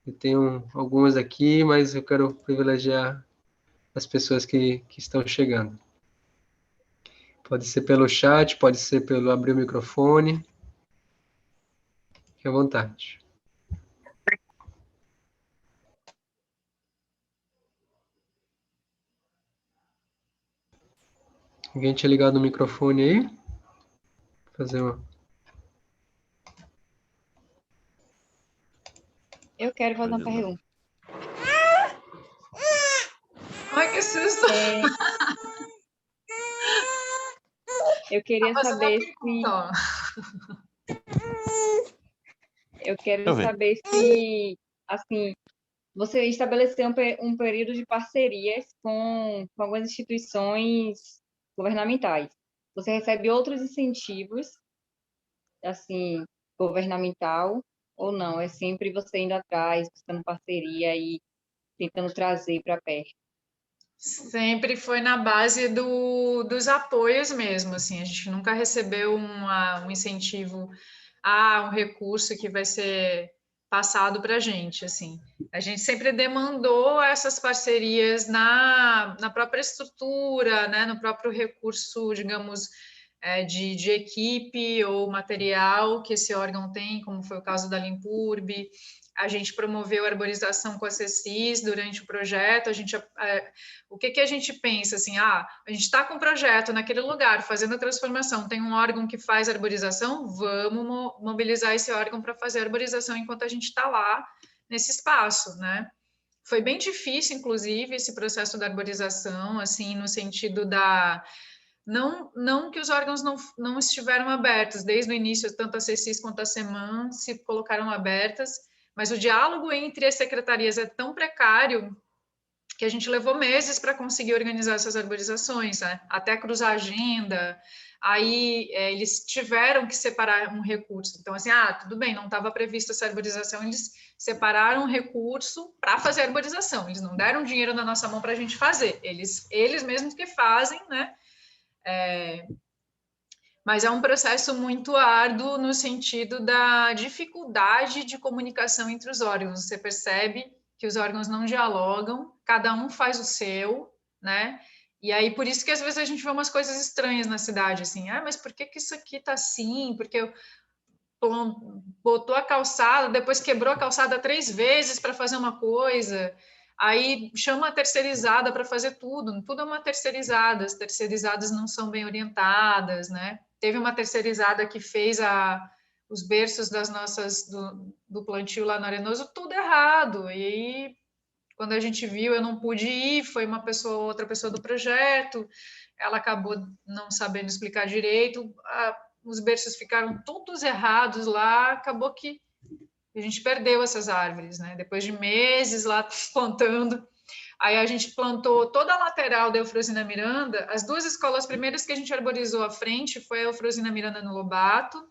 Speaker 1: Eu tenho algumas aqui, mas eu quero privilegiar as pessoas que estão chegando. Pode ser pelo chat, pode ser pelo abrir o microfone. Fique à vontade. Alguém tinha ligado o microfone aí? Vou fazer uma.
Speaker 3: Eu quero fazer uma pergunta.
Speaker 2: Ai, que susto!
Speaker 3: Eu queria saber se... Eu quero saber se, assim, você estabeleceu um período de parcerias com algumas instituições governamentais. Você recebe outros incentivos, assim, governamental ou não? É sempre você indo atrás, buscando parceria e tentando trazer para perto.
Speaker 2: Sempre foi na base dos apoios mesmo, assim, a gente nunca recebeu um incentivo, um recurso que vai ser passado para a gente, assim. A gente sempre demandou essas parcerias na própria estrutura, né, no próprio recurso, digamos, de equipe ou material que esse órgão tem, como foi o caso da Limpurb. A gente promoveu a arborização com a CECIS durante o projeto. O que a gente pensa assim? A gente está com um projeto naquele lugar, fazendo a transformação, tem um órgão que faz arborização, vamos mobilizar esse órgão para fazer a arborização enquanto a gente está lá nesse espaço, né? Foi bem difícil, inclusive, esse processo da arborização, assim, no sentido da... Não que os órgãos não estiveram abertos, desde o início, tanto a CECIS quanto a SEMAN se colocaram abertas, mas o diálogo entre as secretarias é tão precário que a gente levou meses para conseguir organizar essas arborizações, né? Até cruzar a agenda. Aí eles tiveram que separar um recurso. Então, assim, tudo bem, não estava prevista essa arborização, eles separaram um recurso para fazer a arborização. Eles não deram dinheiro na nossa mão para a gente fazer. Eles mesmos que fazem, né? Mas é um processo muito árduo no sentido da dificuldade de comunicação entre os órgãos. Você percebe que os órgãos não dialogam, cada um faz o seu, né? E aí, por isso que às vezes a gente vê umas coisas estranhas na cidade, assim, mas por que isso aqui tá assim? Porque botou a calçada, depois quebrou a calçada 3 vezes para fazer uma coisa, aí chama a terceirizada para fazer tudo é uma terceirizada, as terceirizadas não são bem orientadas, né? Teve uma terceirizada que fez os berços do plantio lá no Arenoso, tudo errado, e aí, quando a gente viu, eu não pude ir, foi outra pessoa do projeto, ela acabou não sabendo explicar direito, os berços ficaram todos errados lá, acabou que a gente perdeu essas árvores, né? Depois de meses lá plantando, aí a gente plantou toda a lateral da Eufrosina Miranda. As duas escolas primeiras que a gente arborizou à frente foi a Eufrosina Miranda no Lobato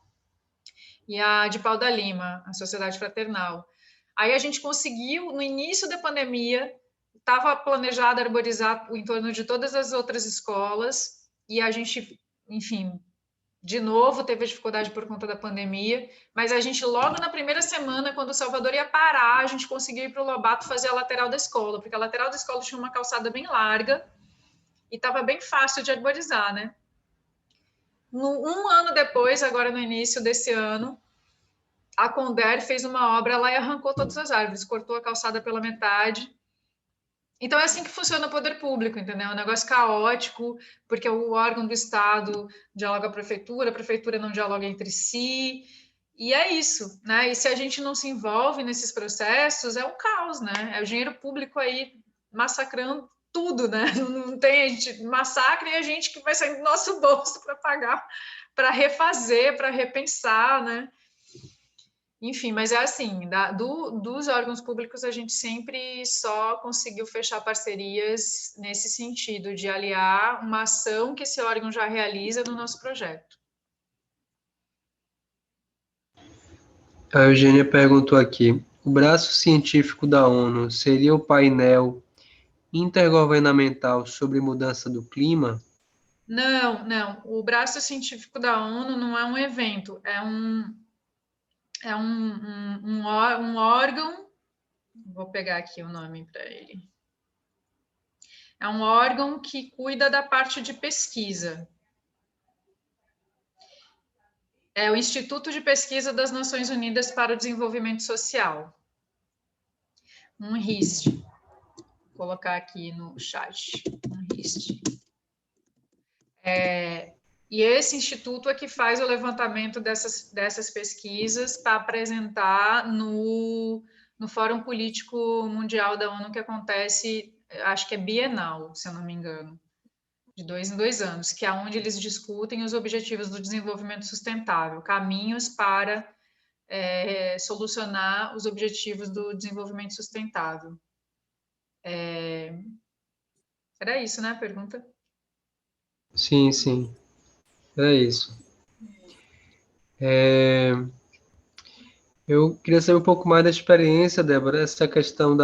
Speaker 2: e a de Pau da Lima, a Sociedade Fraternal. Aí a gente conseguiu, no início da pandemia, estava planejado arborizar o entorno de todas as outras escolas, e a gente, enfim, de novo teve dificuldade por conta da pandemia, mas a gente logo na primeira semana, quando o Salvador ia parar, a gente conseguiu ir para o Lobato fazer a lateral da escola, porque a lateral da escola tinha uma calçada bem larga e estava bem fácil de arborizar, né? Um ano depois, agora no início desse ano, a Conder fez uma obra lá e arrancou todas as árvores, cortou a calçada pela metade. Então é assim que funciona o poder público, entendeu? É um negócio caótico, porque o órgão do Estado dialoga com a prefeitura não dialoga entre si, e é isso, né? E se a gente não se envolve nesses processos, é um caos, né? É o dinheiro público aí massacrando tudo, né? Não tem a gente massacre e a gente que vai sair do nosso bolso para pagar, para refazer, para repensar, né? Enfim, mas é assim, dos órgãos públicos a gente sempre só conseguiu fechar parcerias nesse sentido, de aliar uma ação que esse órgão já realiza no nosso projeto.
Speaker 1: A Eugênia perguntou aqui: o braço científico da ONU seria o painel intergovernamental sobre mudança do clima?
Speaker 2: Não, não. O braço científico da ONU não é um evento, um órgão. Vou pegar aqui o nome para ele. É um órgão que cuida da parte de pesquisa. É o Instituto de Pesquisa das Nações Unidas para o Desenvolvimento Social. Um RIST. Vou colocar aqui no chat. Um RIST. E esse instituto é que faz o levantamento dessas pesquisas para apresentar no Fórum Político Mundial da ONU, que acontece, acho que é bienal, se eu não me engano, de 2 em 2 anos, que é onde eles discutem os objetivos do desenvolvimento sustentável, caminhos para solucionar os objetivos do desenvolvimento sustentável. Era isso, né, a pergunta?
Speaker 1: Sim, sim. É isso. Eu queria saber um pouco mais da experiência, Débora, essa questão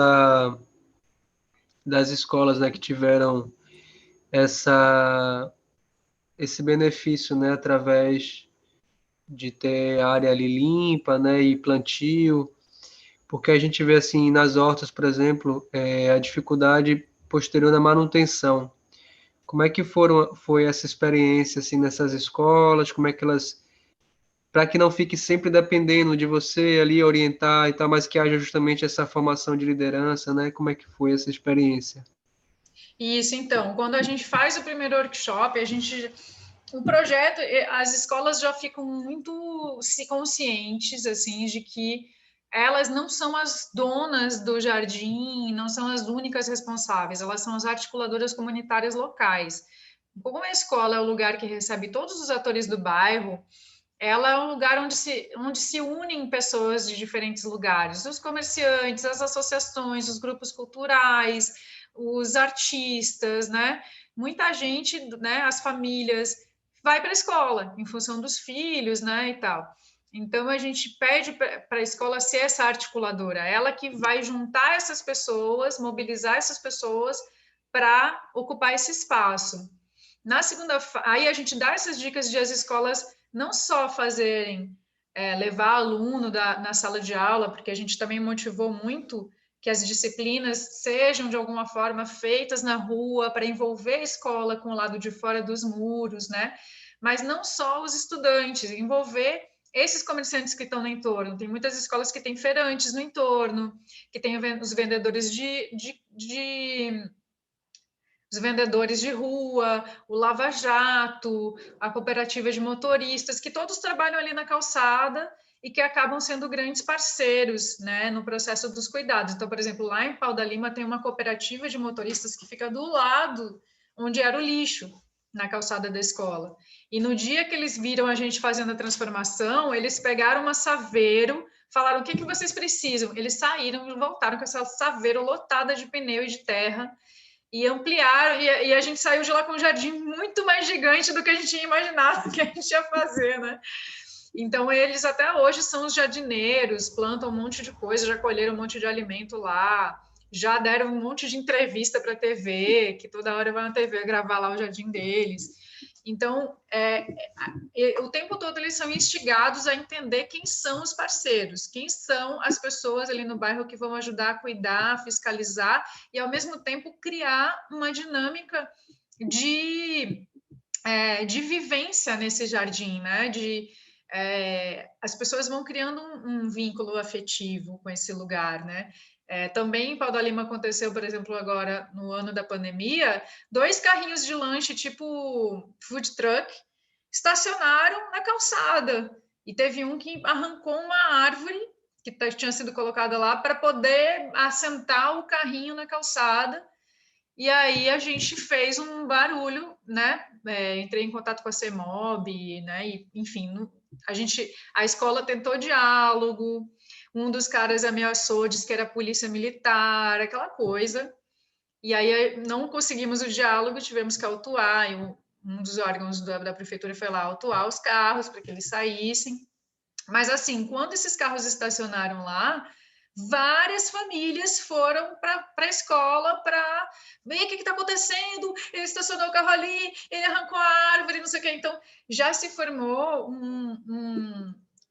Speaker 1: das escolas, né, que tiveram esse benefício, né, através de ter área ali limpa, né, e plantio, porque a gente vê assim nas hortas, por exemplo, a dificuldade posterior na manutenção. Como é que foi essa experiência assim nessas escolas? Como é que elas, para que não fique sempre dependendo de você ali orientar e tal, mas que haja justamente essa formação de liderança, né? Como é que foi essa experiência?
Speaker 2: Isso, então, quando a gente faz o primeiro workshop, o projeto, as escolas já ficam muito conscientes, assim, de que elas não são as donas do jardim, não são as únicas responsáveis, elas são as articuladoras comunitárias locais. Como a escola é o lugar que recebe todos os atores do bairro, ela é um lugar onde se unem pessoas de diferentes lugares, os comerciantes, as associações, os grupos culturais, os artistas, né? Muita gente, né? As famílias vai para a escola em função dos filhos, né? E tal. Então a gente pede para a escola ser essa articuladora, ela que vai juntar essas pessoas, mobilizar essas pessoas para ocupar esse espaço. Na segunda, aí a gente dá essas dicas de as escolas não só fazerem, levar aluno na sala de aula, porque a gente também motivou muito que as disciplinas sejam de alguma forma feitas na rua para envolver a escola com o lado de fora dos muros, né? Mas não só os estudantes, envolver esses comerciantes que estão no entorno. Tem muitas escolas que têm feirantes no entorno, que têm os vendedores os vendedores de rua, o Lava Jato, a cooperativa de motoristas, que todos trabalham ali na calçada e que acabam sendo grandes parceiros, né, no processo dos cuidados. Então, por exemplo, lá em Pau da Lima tem uma cooperativa de motoristas que fica do lado onde era o lixo, na calçada da escola. E no dia que eles viram a gente fazendo a transformação, eles pegaram uma saveiro, falaram: o que vocês precisam? Eles saíram e voltaram com essa saveiro lotada de pneu e de terra, e ampliaram, e a gente saiu de lá com um jardim muito mais gigante do que a gente tinha imaginado que a gente ia fazer, né? Então, eles até hoje são os jardineiros, plantam um monte de coisa, já colheram um monte de alimento lá, já deram um monte de entrevista para a TV, que toda hora vai na TV gravar lá o jardim deles. Então, o tempo todo eles são instigados a entender quem são os parceiros, quem são as pessoas ali no bairro que vão ajudar a cuidar, fiscalizar e, ao mesmo tempo, criar uma dinâmica de de vivência nesse jardim, né? As pessoas vão criando um vínculo afetivo com esse lugar, né? Também em Pau da Lima aconteceu, por exemplo, agora no ano da pandemia, 2 carrinhos de lanche tipo food truck estacionaram na calçada e teve um que arrancou uma árvore que tinha sido colocada lá para poder assentar o carrinho na calçada. E aí a gente fez um barulho, né? Entrei em contato com a CEMOB, né? E, enfim, a escola tentou diálogo, um dos caras ameaçou, disse que era polícia militar, aquela coisa. E aí não conseguimos o diálogo, tivemos que autuar, e um dos órgãos da prefeitura foi lá autuar os carros para que eles saíssem. Mas assim, quando esses carros estacionaram lá, várias famílias foram para a escola para ver o que está acontecendo. Ele estacionou o carro ali, ele arrancou a árvore, não sei o que. Então, já se formou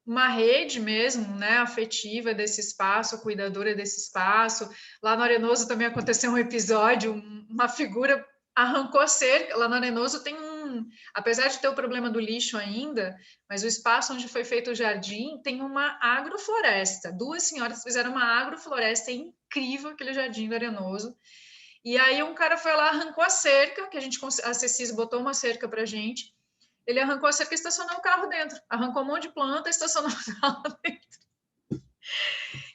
Speaker 2: uma rede mesmo, né, afetiva desse espaço, a cuidadora desse espaço. Lá no Arenoso também aconteceu um episódio, uma figura arrancou a cerca. Lá no Arenoso tem apesar de ter o problema do lixo ainda, mas o espaço onde foi feito o jardim tem uma agrofloresta. 2 senhoras fizeram uma agrofloresta incrível, aquele jardim do Arenoso. E aí um cara foi lá, arrancou a cerca, que a Cecis botou uma cerca pra gente. Ele arrancou a cerca e estacionou o carro dentro. Arrancou um monte de planta e estacionou o carro dentro.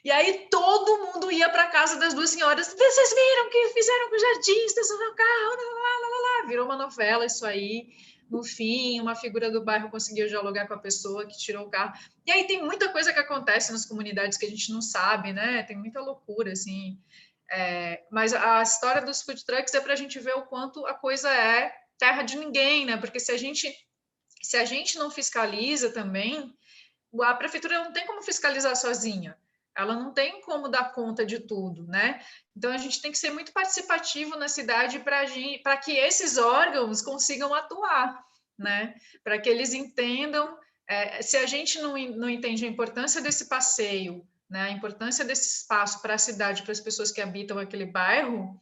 Speaker 2: E aí todo mundo ia para casa das 2 senhoras. Vocês viram o que fizeram com o jardim? Estacionou o carro? Virou uma novela isso aí. No fim, uma figura do bairro conseguiu dialogar com a pessoa que tirou o carro. E aí tem muita coisa que acontece nas comunidades que a gente não sabe, né? Tem muita loucura, assim. Mas a história dos food trucks é para a gente ver o quanto a coisa é terra de ninguém, né? Porque se a gente não fiscaliza também, a prefeitura não tem como fiscalizar sozinha. Ela não tem como dar conta de tudo, né? Então, a gente tem que ser muito participativo na cidade para que esses órgãos consigam atuar, né? Para que eles entendam, se a gente não entende a importância desse passeio, né? A importância desse espaço para a cidade, para as pessoas que habitam aquele bairro,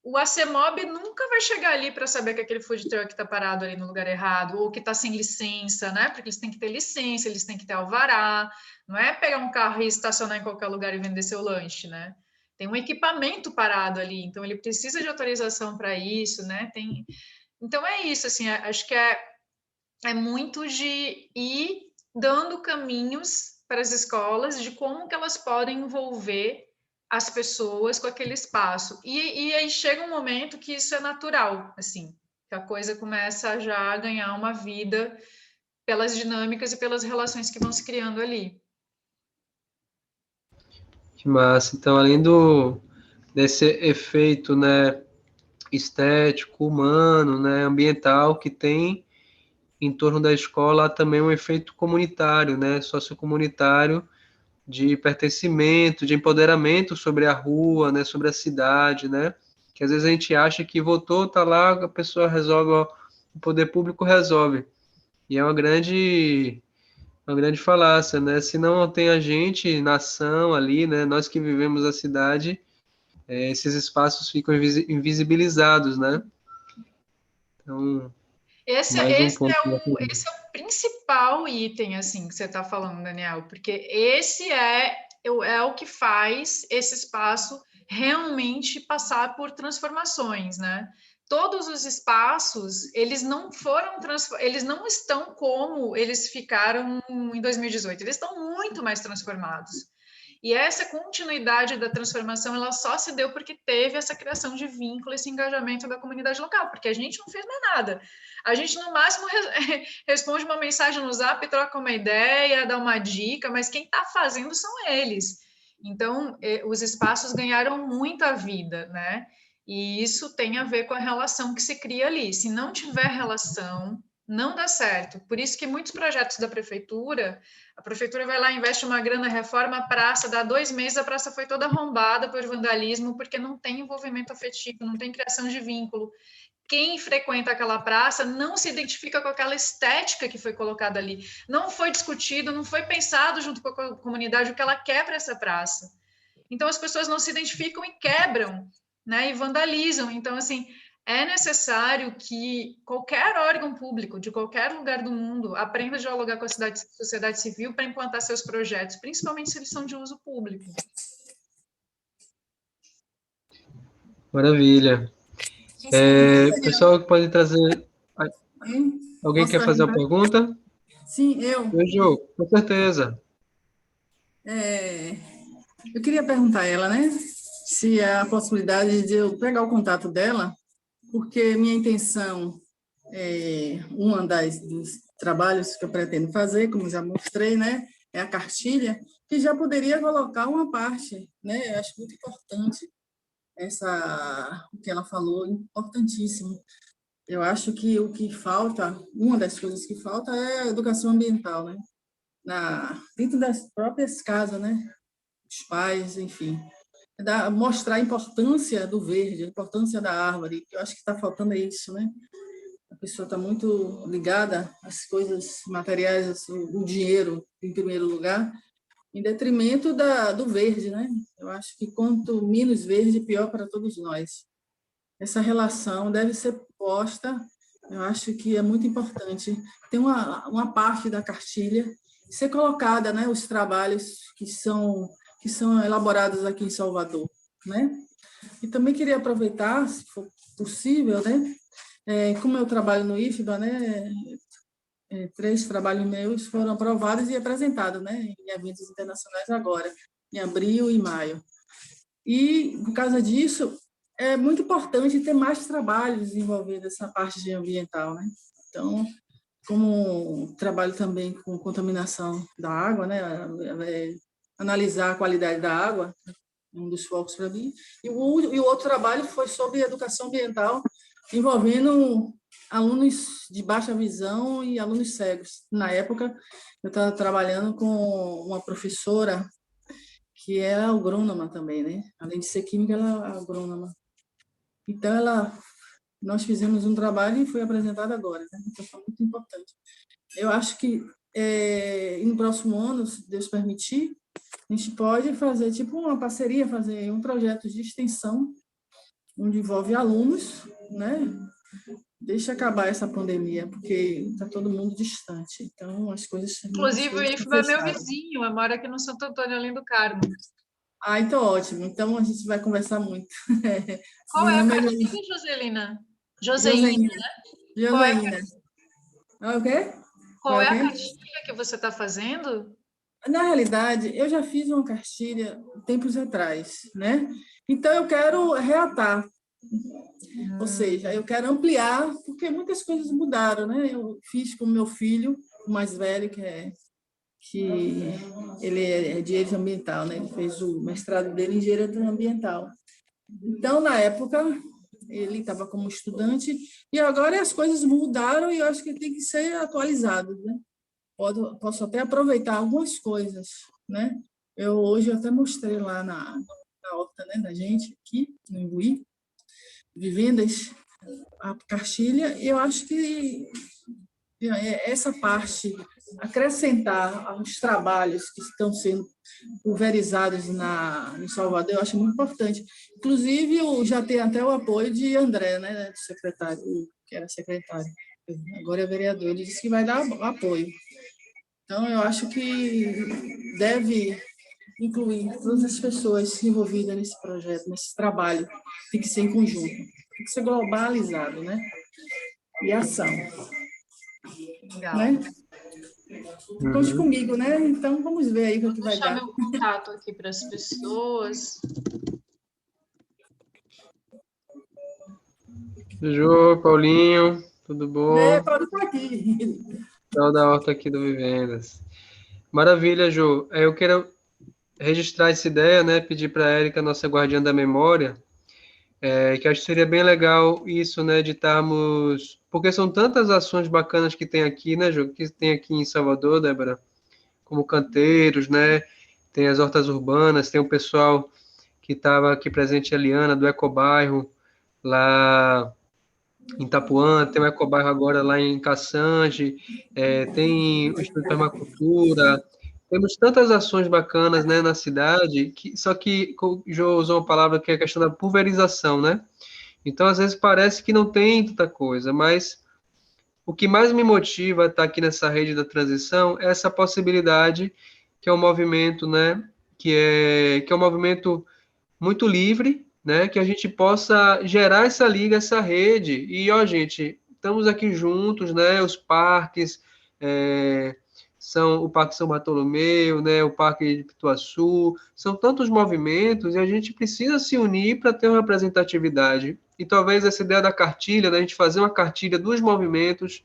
Speaker 2: o ACEMOB nunca vai chegar ali para saber que aquele food truck está parado ali no lugar errado, ou que está sem licença, né? Porque eles têm que ter licença, eles têm que ter alvará, não é pegar um carro e estacionar em qualquer lugar e vender seu lanche, né? Tem um equipamento parado ali, então ele precisa de autorização para isso, né? Então é isso, assim, acho que é muito de ir dando caminhos para as escolas de como que elas podem envolver as pessoas com aquele espaço. E aí chega um momento que isso é natural, assim, que a coisa começa já a ganhar uma vida pelas dinâmicas e pelas relações que vão se criando ali.
Speaker 1: Que massa. Então, além desse efeito, né, estético, humano, né, ambiental que tem em torno da escola, há também um efeito comunitário, né, sociocomunitário, de pertencimento, de empoderamento sobre a rua, né, sobre a cidade, né, que às vezes a gente acha que votou, tá lá, a pessoa resolve, ó, o poder público resolve. E é uma grande falácia, né? Se não tem a gente, nação ali, né? Nós que vivemos a cidade, esses espaços ficam invisibilizados, né? Então,
Speaker 2: Esse,
Speaker 1: mais um
Speaker 2: esse,
Speaker 1: ponto.
Speaker 2: é o, esse é o principal item, assim, que você está falando, Daniel, porque esse é o que faz esse espaço realmente passar por transformações, né? Todos os espaços, eles não eles não estão como eles ficaram em 2018, eles estão muito mais transformados. E essa continuidade da transformação, ela só se deu porque teve essa criação de vínculo, esse engajamento da comunidade local, porque a gente não fez mais nada. A gente, no máximo, responde uma mensagem no Zap, troca uma ideia, dá uma dica, mas quem está fazendo são eles. Então, os espaços ganharam muita vida, né? E isso tem a ver com a relação que se cria ali. Se não tiver relação, não dá certo. Por isso que muitos projetos da prefeitura, a prefeitura vai lá, investe uma grana, reforma a praça, dá 2 meses, a praça foi toda arrombada por vandalismo, porque não tem envolvimento afetivo, não tem criação de vínculo. Quem frequenta aquela praça não se identifica com aquela estética que foi colocada ali. Não foi discutido, não foi pensado junto com a comunidade o que ela quer para essa praça. Então, as pessoas não se identificam e quebram, né? E vandalizam. Então, assim, é necessário que qualquer órgão público, de qualquer lugar do mundo, aprenda a dialogar com a sociedade civil para implantar seus projetos, principalmente se eles são de uso público.
Speaker 1: Maravilha. Pessoal, pode trazer... Alguém
Speaker 4: Posso
Speaker 1: quer fazer uma
Speaker 4: perguntar?
Speaker 1: pergunta?
Speaker 4: Sim, eu.
Speaker 1: Eu, Jô, com certeza.
Speaker 4: Eu queria perguntar a ela, né, se há a possibilidade de eu pegar o contato dela, porque minha intenção dos trabalhos que eu pretendo fazer, como já mostrei, né, é a cartilha, que já poderia colocar uma parte, né, eu acho muito importante o que ela falou, importantíssimo. Eu acho que o que falta, uma das coisas que falta é a educação ambiental, né, dentro das próprias casas, né, os pais, enfim, mostrar a importância do verde, a importância da árvore, que eu acho que está faltando isso, né? A pessoa está muito ligada às coisas materiais, o dinheiro, em primeiro lugar, em detrimento do verde, né? Eu acho que quanto menos verde, pior para todos nós. Essa relação deve ser posta, eu acho que é muito importante. Tem uma parte da cartilha ser colocada, né? Os trabalhos que são elaborados aqui em Salvador, né? E também queria aproveitar, se for possível, né? Como eu trabalho no IFBA, né? 3 trabalhos meus foram aprovados e apresentados, né? Em eventos internacionais agora, em abril e maio. E, por causa disso, é muito importante ter mais trabalhos envolvendo essa parte de ambiental, né? Então, como trabalho também com contaminação da água, né? Analisar a qualidade da água, um dos focos para mim. E o outro trabalho foi sobre educação ambiental, envolvendo alunos de baixa visão e alunos cegos. Na época, eu estava trabalhando com uma professora que é agrônoma também, né? Além de ser química, ela é agrônoma. Então, nós fizemos um trabalho e foi apresentado agora, né? Então, foi muito importante. Eu acho que no próximo ano, se Deus permitir, a gente pode fazer tipo uma parceria, fazer um projeto de extensão, onde envolve alunos, né? Deixa acabar essa pandemia, porque está todo mundo distante. Então, as coisas...
Speaker 2: Inclusive, o IFBA é meu vizinho, eu moro aqui no Santo Antônio, além do Carmo.
Speaker 4: Ah, então ótimo. Então, a gente vai conversar muito.
Speaker 2: Qual é a cartilha, Joselina?
Speaker 4: Joseína,
Speaker 2: né?
Speaker 4: Joseína. O quê?
Speaker 2: Qual é a cartilha que você está fazendo?
Speaker 4: Na realidade, eu já fiz uma cartilha tempos atrás, né? Então, eu quero reatar. Ou seja, eu quero ampliar, porque muitas coisas mudaram, né? Eu fiz com o meu filho, o mais velho, que ele é de engenharia ambiental, né? Ele fez o mestrado dele em engenharia ambiental. Então, na época, ele estava como estudante, e agora as coisas mudaram e eu acho que tem que ser atualizado, né? Posso até aproveitar algumas coisas, né? Hoje eu até mostrei lá na horta, né, da gente, aqui no Imbuí, Vivendas, a cartilha, e eu acho que essa parte, acrescentar aos trabalhos que estão sendo pulverizados em Salvador, eu acho muito importante. Inclusive, já tem até o apoio de André, né, do secretário, que era secretário, agora é vereador, ele disse que vai dar apoio. Então, eu acho que deve incluir todas as pessoas envolvidas nesse projeto, nesse trabalho. Tem que ser em conjunto, tem que ser globalizado, né? E ação.
Speaker 2: Legal.
Speaker 4: Né? Conte comigo, né? Então, vamos ver aí o que vai dar.
Speaker 2: Vou deixar meu contato aqui para as pessoas.
Speaker 1: Jô, Paulinho, tudo bom?
Speaker 4: Paulo está aqui.
Speaker 1: Pessoal da horta aqui do Vivendas. Maravilha, Jô. Eu quero registrar essa ideia, né? Pedir para a Érica, nossa guardiã da memória, que acho que seria bem legal isso, né? De estarmos... Porque são tantas ações bacanas que tem aqui, né, Jô? Que tem aqui em Salvador, Débora, como canteiros, né? Tem as hortas urbanas, tem o pessoal que estava aqui presente, a Eliana, do Ecobairro, lá em Itapuã, tem o Ecobairro agora lá em Cassange, tem o Instituto de Permacultura, temos tantas ações bacanas, né, na cidade, só que o João usou uma palavra que é a questão da pulverização, né? Então, às vezes, parece que não tem tanta coisa, mas o que mais me motiva a estar aqui nessa rede da transição é essa possibilidade, que é um movimento, né, que é um movimento muito livre, né, que a gente possa gerar essa liga, essa rede. E, ó, gente, estamos aqui juntos, né, os parques, são o Parque São Bartolomeu, né, o Parque de Pituaçu, são tantos movimentos e a gente precisa se unir para ter uma representatividade. E talvez essa ideia da cartilha, da gente fazer uma cartilha dos movimentos,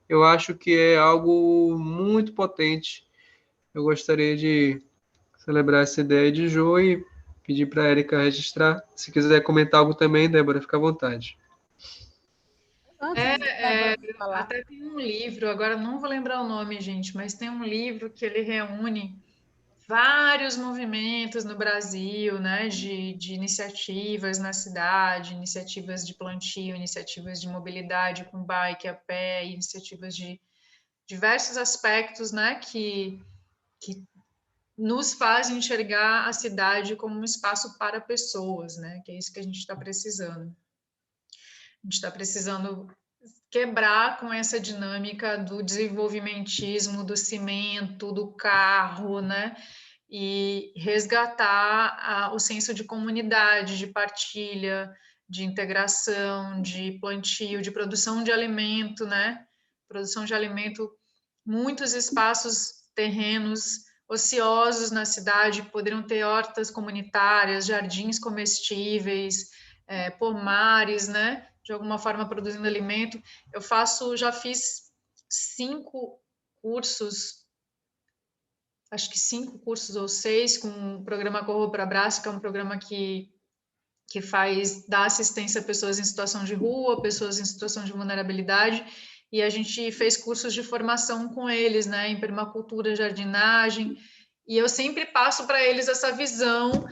Speaker 1: eu acho que é algo muito potente. Eu gostaria de celebrar essa ideia de Jo e pedir para a Érica registrar. Se quiser comentar algo também, Débora, fica à vontade.
Speaker 5: Antes de Débora falar.
Speaker 2: Até tem um livro, agora não vou lembrar o nome, gente, mas tem um livro que ele reúne vários movimentos no Brasil, né, de iniciativas na cidade, iniciativas de plantio, iniciativas de mobilidade com bike, a pé, iniciativas de diversos aspectos, né, que nos fazem enxergar a cidade como um espaço para pessoas, né, que é isso que a gente está precisando. A gente está precisando quebrar com essa dinâmica do desenvolvimentismo, do cimento, do carro, né? E resgatar o senso de comunidade, de partilha, de integração, de plantio, de produção de alimento, né? Produção de alimento, muitos espaços, terrenos ociosos na cidade poderiam ter hortas comunitárias, jardins comestíveis, pomares, né? De alguma forma produzindo alimento. Já fiz 5 cursos, acho que 5 cursos ou 6, com o programa Corro para Abraço, que é um programa que dá assistência a pessoas em situação de rua, pessoas em situação de vulnerabilidade, e a gente fez cursos de formação com eles, né, em permacultura, jardinagem, e eu sempre passo para eles essa visão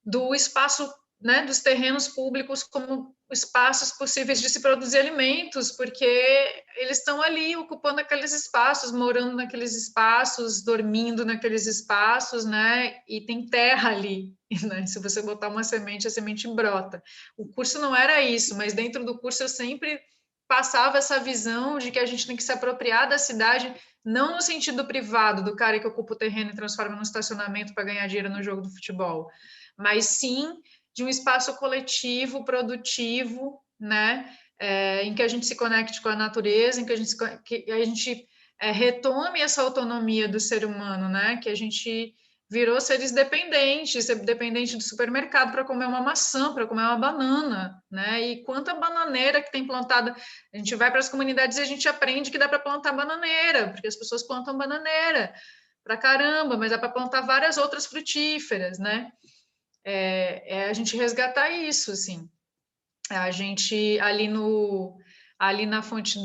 Speaker 2: do espaço, né, dos terrenos públicos como espaços possíveis de se produzir alimentos, porque eles estão ali ocupando aqueles espaços, morando naqueles espaços, dormindo naqueles espaços, né? E tem terra ali, né? Se você botar uma semente, a semente brota. O curso não era isso, mas dentro do curso eu sempre passava essa visão de que a gente tem que se apropriar da cidade, não no sentido privado, do cara que ocupa o terreno e transforma num estacionamento para ganhar dinheiro no jogo do futebol, mas sim de um espaço coletivo, produtivo, né? Em que a gente se conecte com a natureza, em que a gente retome essa autonomia do ser humano, né? Que a gente virou seres dependentes, dependente do supermercado para comer uma maçã, para comer uma banana, né? E quanta bananeira que tem plantada. A gente vai para as comunidades e a gente aprende que dá para plantar bananeira, porque as pessoas plantam bananeira para caramba, mas dá para plantar várias outras frutíferas, né? A gente resgatar isso, assim. A gente, ali na fonte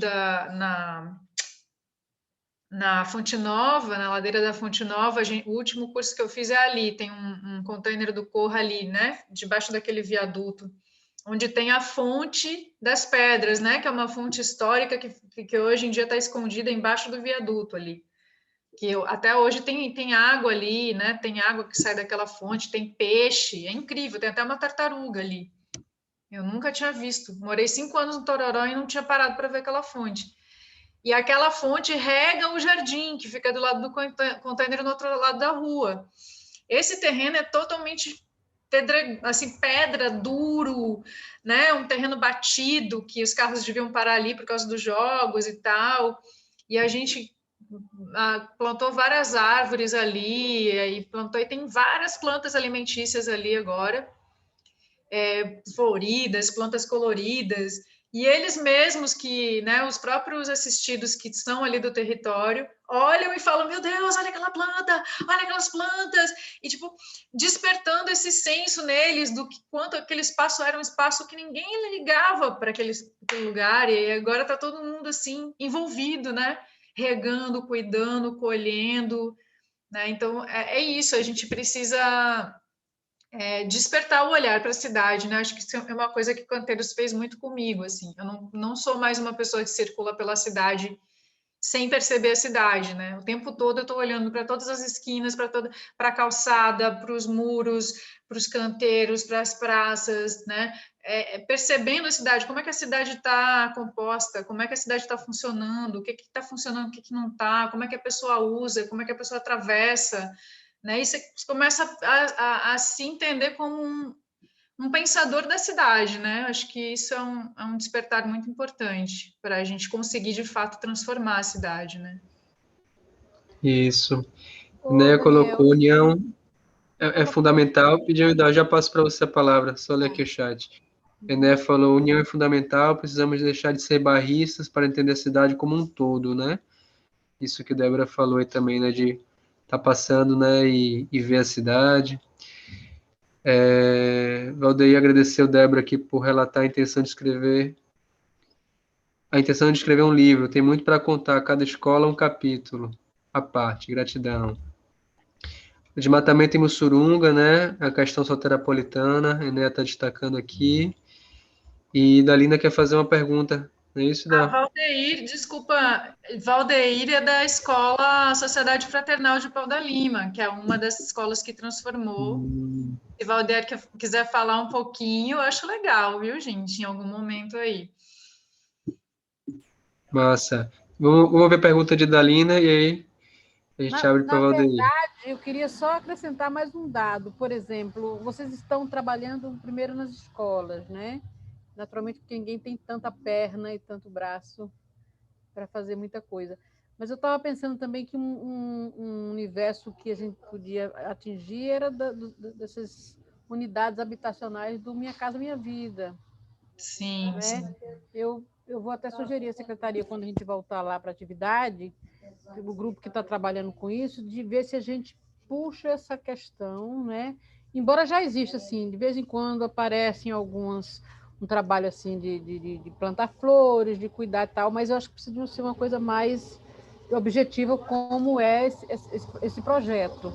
Speaker 2: na Fonte Nova, na ladeira da Fonte Nova, o último curso que eu fiz é ali, tem um container do Corra ali, né? Debaixo daquele viaduto, onde tem a Fonte das Pedras, né? Que é uma fonte histórica que hoje em dia está escondida embaixo do viaduto ali. Até hoje tem água ali, né? Tem água que sai daquela fonte, tem peixe, é incrível, tem até uma tartaruga ali. Eu nunca tinha visto. Morei 5 anos no Tororó e não tinha parado para ver aquela fonte. E aquela fonte rega o jardim, que fica do lado do container no outro lado da rua. Esse terreno é totalmente assim, pedra, duro, né? Um terreno batido, que os carros deviam parar ali por causa dos jogos e tal. E a gente plantou várias árvores ali, e tem várias plantas alimentícias ali agora, floridas, plantas coloridas, e eles mesmos né, os próprios assistidos que são ali do território, olham e falam, meu Deus, olha aquela planta, olha aquelas plantas, e tipo, despertando esse senso neles do quanto aquele espaço era um espaço que ninguém ligava para aquele lugar, e agora está todo mundo assim, envolvido, né? Regando, cuidando, colhendo, né? Então é isso, a gente precisa despertar o olhar para a cidade, né? Acho que isso é uma coisa que Canteiros fez muito comigo, assim. Eu não sou mais uma pessoa que circula pela cidade sem perceber a cidade, né? O tempo todo eu estou olhando para todas as esquinas, para a calçada, para os muros, para os canteiros, para as praças, né? Percebendo a cidade, como é que a cidade está composta, como é que a cidade está funcionando, o que está funcionando, o que não está, como é que a pessoa usa, como é que a pessoa atravessa, né? E você começa a se entender como um pensador da cidade, né? Acho que isso é um despertar muito importante para a gente conseguir, de fato, transformar a cidade, né?
Speaker 1: Isso.
Speaker 5: Ô,
Speaker 1: Né,
Speaker 5: Daniel,
Speaker 1: colocou união é
Speaker 5: colocar um
Speaker 1: fundamental. Pediu eu já passo para você a palavra, só ler
Speaker 5: tá.
Speaker 1: aqui o chat. Ené falou, união é fundamental, precisamos deixar de ser barristas para entender a cidade como um todo, né? Isso que a Débora falou aí também, né, de estar passando, né, e ver a cidade. Valdeir agradeceu Débora aqui por relatar a intenção de escrever um livro. Tem muito para contar, cada escola um capítulo à parte. Gratidão. O desmatamento em Mussurunga, né? A questão soteropolitana, a Enéa está destacando aqui. E Dalina quer fazer uma pergunta. Não é isso, Dá?
Speaker 2: Valdeir, desculpa, Valdeir é da escola Sociedade Fraternal de Pau da Lima, que é uma das escolas que transformou. Se Valdeir quiser falar um pouquinho, eu acho legal, viu, gente? Em algum momento aí.
Speaker 1: Massa. Vamos ver a pergunta de Dalina e aí a gente abre para
Speaker 5: Na
Speaker 1: Valdeir.
Speaker 5: verdade, eu queria só acrescentar mais um dado. Por exemplo, vocês estão trabalhando primeiro nas escolas, né? Naturalmente, porque ninguém tem tanta perna e tanto braço para fazer muita coisa. Mas eu estava pensando também que um universo que a gente podia atingir era dessas unidades habitacionais do Minha Casa Minha Vida,
Speaker 2: Sim,
Speaker 5: né?
Speaker 2: sim.
Speaker 5: Eu vou até sugerir à secretaria, quando a gente voltar lá para a atividade, o grupo que está trabalhando com isso, de ver se a gente puxa essa questão, né? Embora já exista, assim, de vez em quando aparecem um trabalho assim de plantar flores, de cuidar e tal, mas eu acho que precisa ser uma coisa mais objetiva, como é esse projeto,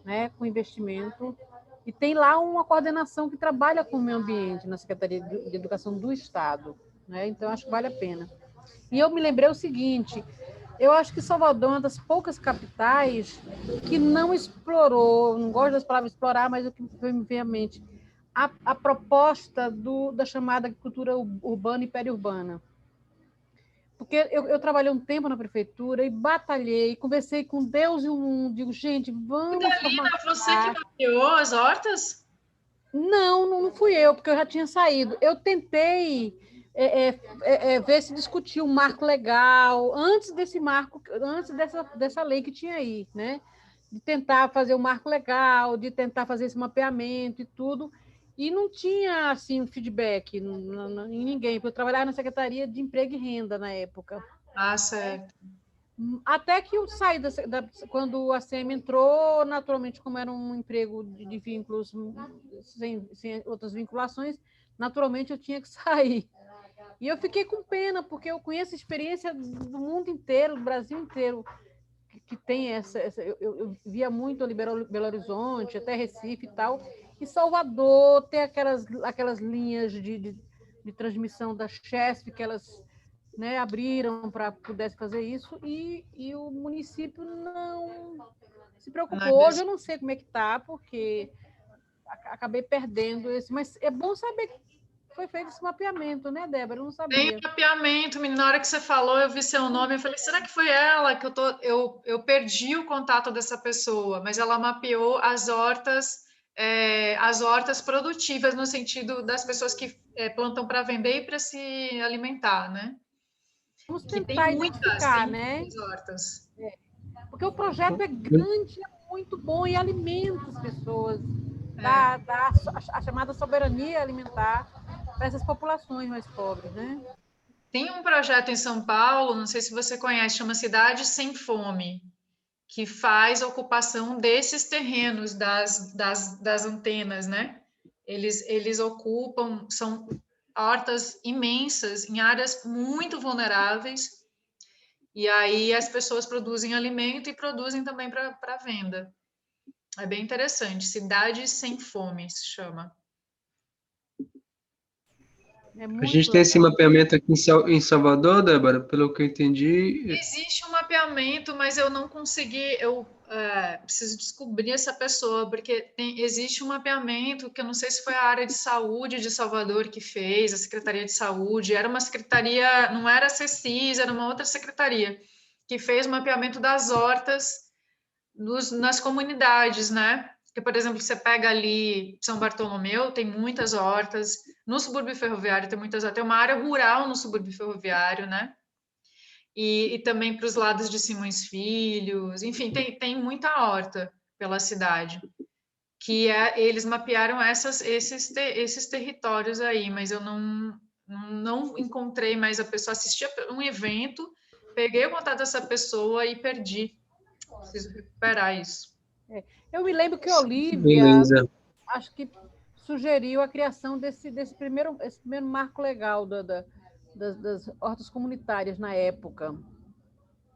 Speaker 5: né? Com investimento. E tem lá uma coordenação que trabalha com o meio ambiente na Secretaria de Educação do Estado, né? Então acho que vale a pena. E eu me lembrei o seguinte: eu acho que Salvador é uma das poucas capitais que não explorou, não gosto das palavras explorar, mas o que me vem à mente, a proposta da chamada agricultura urbana e periurbana. Porque eu trabalhei um tempo na prefeitura e batalhei, conversei com Deus e o mundo, digo, gente,
Speaker 2: E
Speaker 5: vamos
Speaker 2: Dalina, você que
Speaker 5: formatar.
Speaker 2: mapeou as hortas?
Speaker 5: Não fui eu, porque eu já tinha saído. Eu tentei ver se discutir um marco legal antes desse marco, antes dessa lei que tinha aí, né? De tentar fazer um marco legal, de tentar fazer esse mapeamento e tudo. E não tinha assim um feedback em ninguém, porque eu trabalhava na Secretaria de Emprego e Renda na época.
Speaker 2: Ah, certo.
Speaker 5: Até que eu saí quando a SEM entrou, naturalmente, como era um emprego de vínculos sem outras vinculações, naturalmente eu tinha que sair. E eu fiquei com pena, porque eu conheço a experiência do mundo inteiro, do Brasil inteiro, que tem eu via muito ali Belo Horizonte, até Recife e tal, e Salvador tem aquelas linhas de transmissão da Chesf, que elas, né, abriram para pudesse fazer isso, e o município não se preocupou. Hoje eu não sei como é que está, porque acabei perdendo esse, mas é bom saber que foi feito esse mapeamento, né, Débora? Eu não sabia.
Speaker 2: Tem mapeamento, menina. Na hora que você falou, eu vi seu nome, eu falei, será que foi ela que eu perdi o contato dessa pessoa, mas ela mapeou as hortas produtivas, no sentido das pessoas que plantam para vender e para se alimentar, né?
Speaker 5: Vamos
Speaker 2: Que
Speaker 5: tentar identificar,
Speaker 2: tem
Speaker 5: né?
Speaker 2: muitas hortas.
Speaker 5: Porque o projeto é grande, é muito bom e alimenta as pessoas. Dá a chamada soberania alimentar para essas populações mais pobres, né?
Speaker 2: Tem um projeto em São Paulo, não sei se você conhece, chama Cidade Sem Fome, que faz a ocupação desses terrenos das antenas, né? Eles ocupam, são hortas imensas, em áreas muito vulneráveis, e aí as pessoas produzem alimento e produzem também para venda. É bem interessante. Cidade Sem Fome se chama.
Speaker 5: É
Speaker 1: A
Speaker 5: muito
Speaker 1: gente tem esse
Speaker 5: legal.
Speaker 1: mapeamento aqui em Salvador, Débora, pelo que eu entendi.
Speaker 2: Existe um mapeamento, mas eu não consegui, eu preciso descobrir essa pessoa, porque existe um mapeamento que eu não sei se foi a área de saúde de Salvador que fez, a Secretaria de Saúde, era uma secretaria, não era a CECIS, era uma outra secretaria, que fez o mapeamento das hortas nas comunidades, né? Porque, por exemplo, você pega ali São Bartolomeu, tem muitas hortas, no subúrbio ferroviário tem muitas hortas, tem uma área rural no subúrbio ferroviário, né? E também para os lados de Simões Filhos, enfim, tem muita horta pela cidade, que eles mapearam esses territórios aí, mas eu não encontrei mais a pessoa, assisti a um evento, peguei o contato dessa pessoa e perdi. Preciso recuperar isso.
Speaker 5: Eu me lembro que Olívia,
Speaker 1: Beleza.
Speaker 5: acho que sugeriu a criação esse primeiro marco legal das hortas comunitárias na época.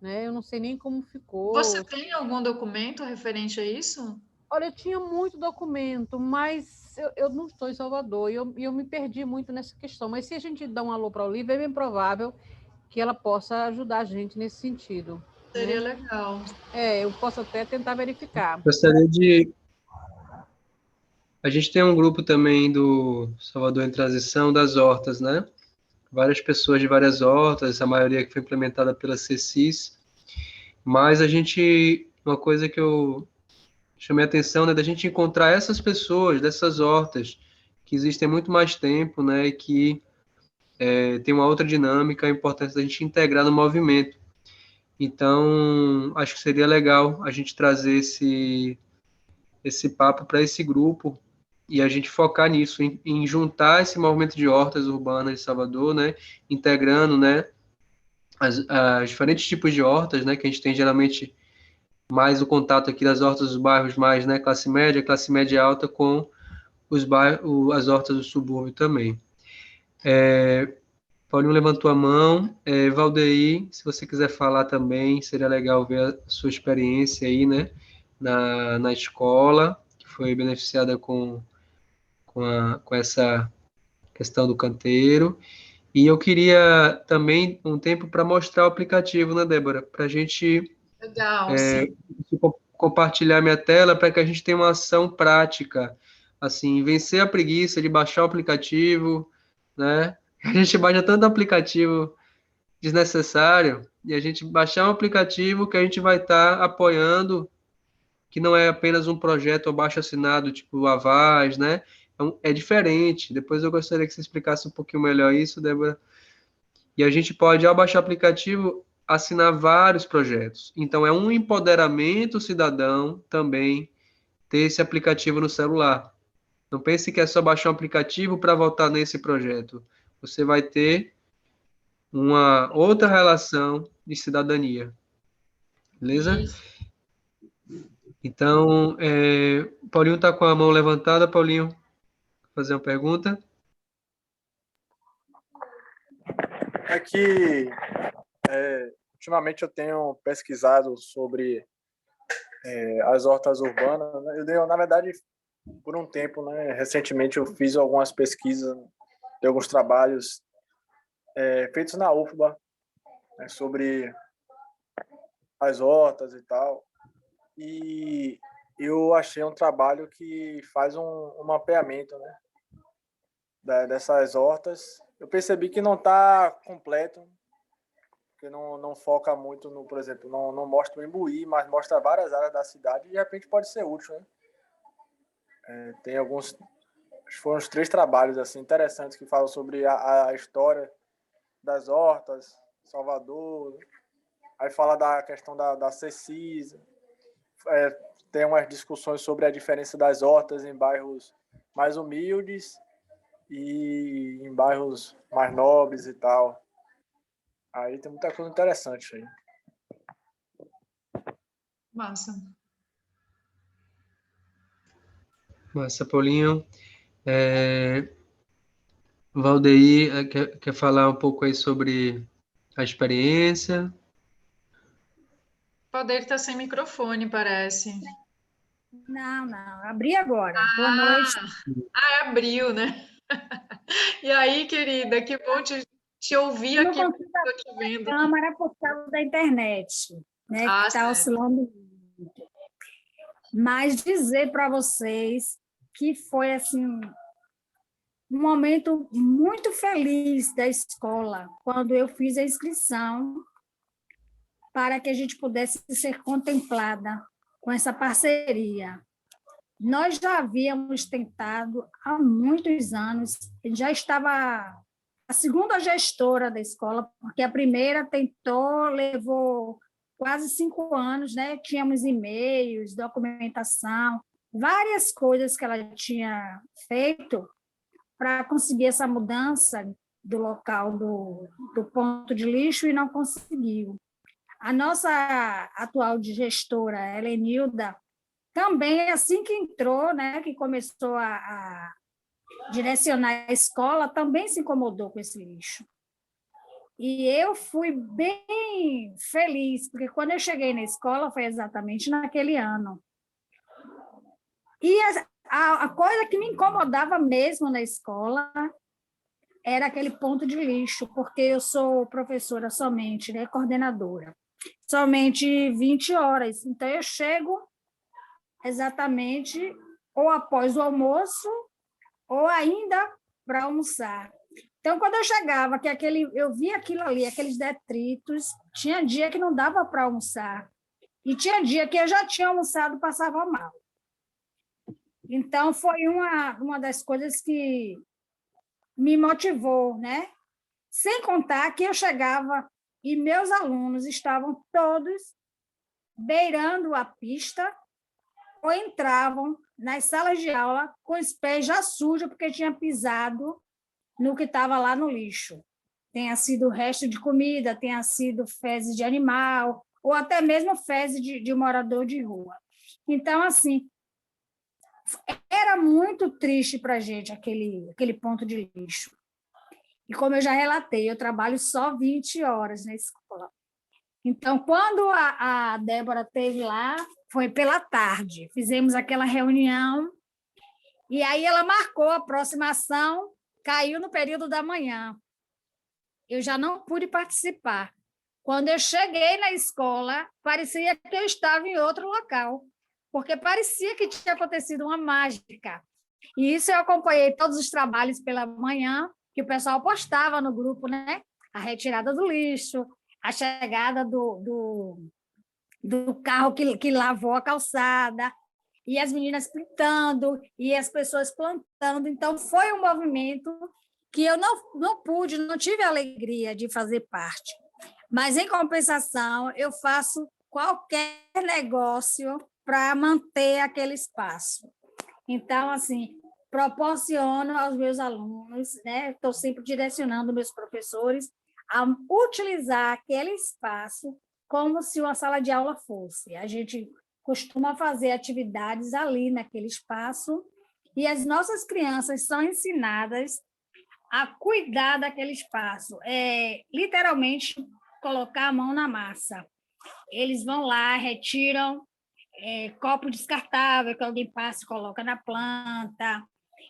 Speaker 5: Né? Eu não sei nem como
Speaker 2: Você
Speaker 5: ficou.
Speaker 2: tem algum documento referente a isso?
Speaker 5: Olha, eu tinha muito documento, mas eu não estou em Salvador e eu me perdi muito nessa questão. Mas se a gente dá um alô para a Olívia, é bem provável que ela possa ajudar a gente nesse sentido.
Speaker 2: Seria
Speaker 5: Né?
Speaker 2: legal.
Speaker 5: Eu posso até tentar verificar.
Speaker 1: Gostaria de. A gente tem um grupo também do Salvador em Transição das hortas, né? Várias pessoas de várias hortas, a maioria que foi implementada pela CECIS. Mas a gente. Uma coisa que eu chamei a atenção, né, da gente encontrar essas pessoas dessas hortas que existem há muito mais tempo, né, e que tem uma outra dinâmica, a importância da gente integrar no movimento. Então, acho que seria legal a gente trazer esse papo para esse grupo e a gente focar nisso, em juntar esse movimento de hortas urbanas de Salvador, né, integrando, né, as diferentes tipos de hortas, né, que a gente tem geralmente mais o contato aqui das hortas dos bairros mais, né, classe média alta com os bairros, as hortas do subúrbio também. Paulinho levantou a mão. Valdeir, se você quiser falar também, seria legal ver a sua experiência aí, né, na escola, que foi beneficiada com essa questão do canteiro. E eu queria também um tempo para mostrar o aplicativo, né, Débora? Para a gente
Speaker 2: Legal, sim.
Speaker 1: compartilhar minha tela para que a gente tenha uma ação prática, assim, vencer a preguiça de baixar o aplicativo, né? A gente baixa tanto aplicativo desnecessário e a gente baixar um aplicativo que a gente vai estar apoiando, que não é apenas um projeto abaixo assinado, tipo o Avaz, né? É diferente. Depois eu gostaria que você explicasse um pouquinho melhor isso, Débora. E a gente pode, ao baixar o aplicativo, assinar vários projetos. Então, é um empoderamento cidadão também ter esse aplicativo no celular. Não pense que é só baixar um aplicativo para votar nesse projeto. Você vai ter uma outra relação de cidadania. Beleza?
Speaker 2: Isso.
Speaker 1: Então, Paulinho está com a mão levantada. Paulinho, fazer uma pergunta?
Speaker 6: É que ultimamente eu tenho pesquisado sobre as hortas urbanas. Né? Na verdade, por um tempo, né, recentemente eu fiz algumas pesquisas de alguns trabalhos feitos na UFBA, né, sobre as hortas e tal. E eu achei um trabalho que faz um mapeamento, né, dessas hortas. Eu percebi que não está completo, porque não foca muito no, por exemplo, não mostra o Imbuí, mas mostra várias áreas da cidade e de repente pode ser útil, né? Tem alguns, acho que foram uns 3 trabalhos assim interessantes que falam sobre a história das hortas, Salvador, aí fala da questão da CECIS, tem umas discussões sobre a diferença das hortas em bairros mais humildes e em bairros mais nobres e tal. Aí tem muita coisa interessante aí.
Speaker 2: Massa.
Speaker 1: Massa, Paulinho. Valdeir, quer falar um pouco aí sobre a experiência?
Speaker 2: O Valdeir está sem microfone, parece.
Speaker 7: Não, abri agora. Boa noite.
Speaker 2: Abriu, né? E aí, querida, que bom te ouvir
Speaker 7: Eu não
Speaker 2: aqui,
Speaker 7: consigo
Speaker 2: estou te vendo.
Speaker 7: a câmera por causa da internet, né, que
Speaker 2: Ah,
Speaker 7: está
Speaker 2: certo.
Speaker 7: oscilando muito. Mas dizer para vocês que foi assim um momento muito feliz da escola, quando eu fiz a inscrição para que a gente pudesse ser contemplada com essa parceria. Nós já havíamos tentado há muitos anos, já estava a segunda gestora da escola, porque a primeira tentou, levou quase 5 anos, né? Tínhamos e-mails, documentação, várias coisas que ela tinha feito para conseguir essa mudança do local do ponto de lixo e não conseguiu. A nossa atual gestora, Helenilda, também, assim que entrou, né, que começou a direcionar a escola, também se incomodou com esse lixo. E eu fui bem feliz, porque quando eu cheguei na escola foi exatamente naquele ano. E a coisa que me incomodava mesmo na escola era aquele ponto de lixo, porque eu sou professora somente, né, coordenadora, somente 20 horas. Então, eu chego exatamente ou após o almoço ou ainda para almoçar. Então, quando eu chegava, eu via aquilo ali, aqueles detritos, tinha dia que não dava para almoçar, e tinha dia que eu já tinha almoçado e passava mal. Então, foi uma das coisas que me motivou, né? Sem contar que eu chegava e meus alunos estavam todos beirando a pista ou entravam nas salas de aula com os pés já sujos, porque tinha pisado no que estava lá no lixo. Tenha sido resto de comida, tenha sido fezes de animal, ou até mesmo fezes de morador de rua. Então, assim, era muito triste para a gente aquele ponto de lixo. E como eu já relatei, eu trabalho só 20 horas na escola. Então, quando a Débora esteve lá, foi pela tarde. Fizemos aquela reunião, e aí ela marcou a próxima ação, caiu no período da manhã. Eu já não pude participar. Quando eu cheguei na escola, parecia que eu estava em outro local, porque parecia que tinha acontecido uma mágica. E isso eu acompanhei todos os trabalhos pela manhã, que o pessoal postava no grupo, né? A retirada do lixo, a chegada do carro que lavou a calçada, e as meninas pintando, e as pessoas plantando. Então, foi um movimento que eu não pude, não tive a alegria de fazer parte. Mas, em compensação, eu faço qualquer negócio para manter aquele espaço. Então, assim, proporciono aos meus alunos, né? Estou sempre direcionando meus professores a utilizar aquele espaço como se uma sala de aula fosse. A gente costuma fazer atividades ali naquele espaço e as nossas crianças são ensinadas a cuidar daquele espaço, literalmente colocar a mão na massa. Eles vão lá, retiram copo descartável que alguém passa e coloca na planta,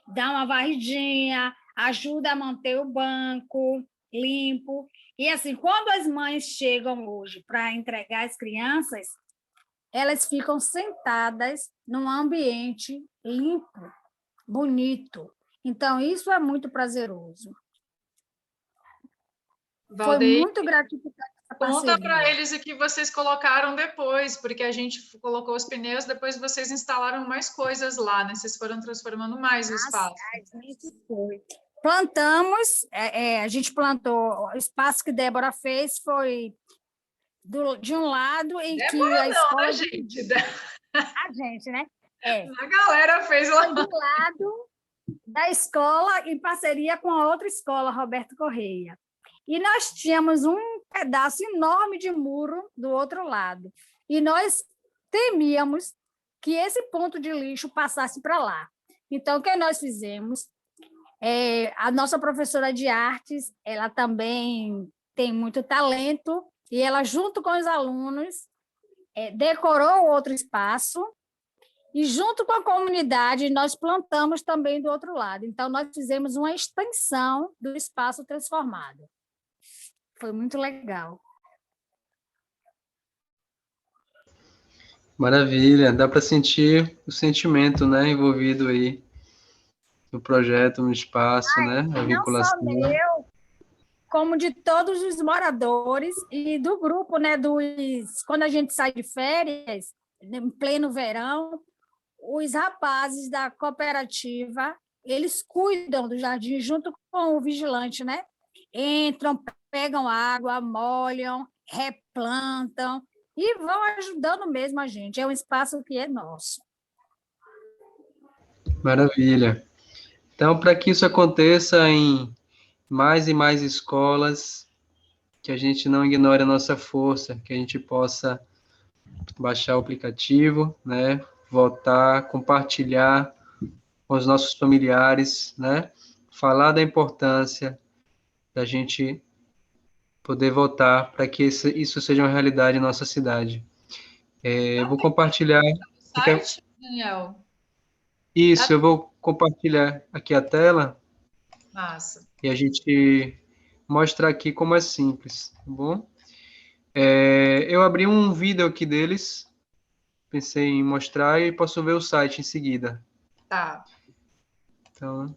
Speaker 7: dá uma varridinha, ajuda a manter o banco limpo. E, assim, quando as mães chegam hoje para entregar as crianças, elas ficam sentadas num ambiente limpo, bonito. Então, isso é muito prazeroso.
Speaker 2: Valdeir,
Speaker 7: foi muito gratificante essa
Speaker 2: conta para
Speaker 7: parceria.
Speaker 2: eles o que vocês colocaram depois, porque a gente colocou os pneus, depois vocês instalaram mais coisas lá, né? Vocês foram transformando mais o espaço.
Speaker 7: A gente foi. Plantamos, a gente plantou, o espaço que Débora fez foi de um lado em que
Speaker 2: Débora
Speaker 7: a
Speaker 2: não,
Speaker 7: escola...
Speaker 2: a gente.
Speaker 7: A gente, né?
Speaker 2: A galera fez lá.
Speaker 7: Foi do lado da escola, em parceria com a outra escola, Roberto Correia. E nós tínhamos um pedaço enorme de muro do outro lado. E nós temíamos que esse ponto de lixo passasse para lá. Então, o que nós fizemos? A nossa professora de artes, ela também tem muito talento, e ela, junto com os alunos, decorou outro espaço E junto com a comunidade, nós plantamos também do outro lado. Então, nós fizemos uma extensão do espaço transformado. Foi muito legal.
Speaker 1: Maravilha, dá para sentir o sentimento, né, envolvido aí no projeto, no espaço, né, a
Speaker 7: Não só
Speaker 1: vinculação.
Speaker 7: meu, como de todos os moradores e do grupo, né, quando a gente sai de férias, em pleno verão, os rapazes da cooperativa, eles cuidam do jardim junto com o vigilante, né? Entram, pegam água, molham, replantam e vão ajudando mesmo a gente. É um espaço que é nosso.
Speaker 1: Maravilha. Então, para que isso aconteça em mais e mais escolas, que a gente não ignore a nossa força, que a gente possa baixar o aplicativo, né? Votar, compartilhar com os nossos familiares, né? Falar da importância da gente poder votar para que isso seja uma realidade em nossa cidade. Eu vou compartilhar.
Speaker 2: Site, Daniel?
Speaker 1: Isso, eu vou compartilhar aqui a tela
Speaker 2: Massa.
Speaker 1: e a gente mostra aqui como é simples, tá bom? Eu abri um vídeo aqui deles, pensei em mostrar e posso ver o site em seguida.
Speaker 2: Tá.
Speaker 1: Então,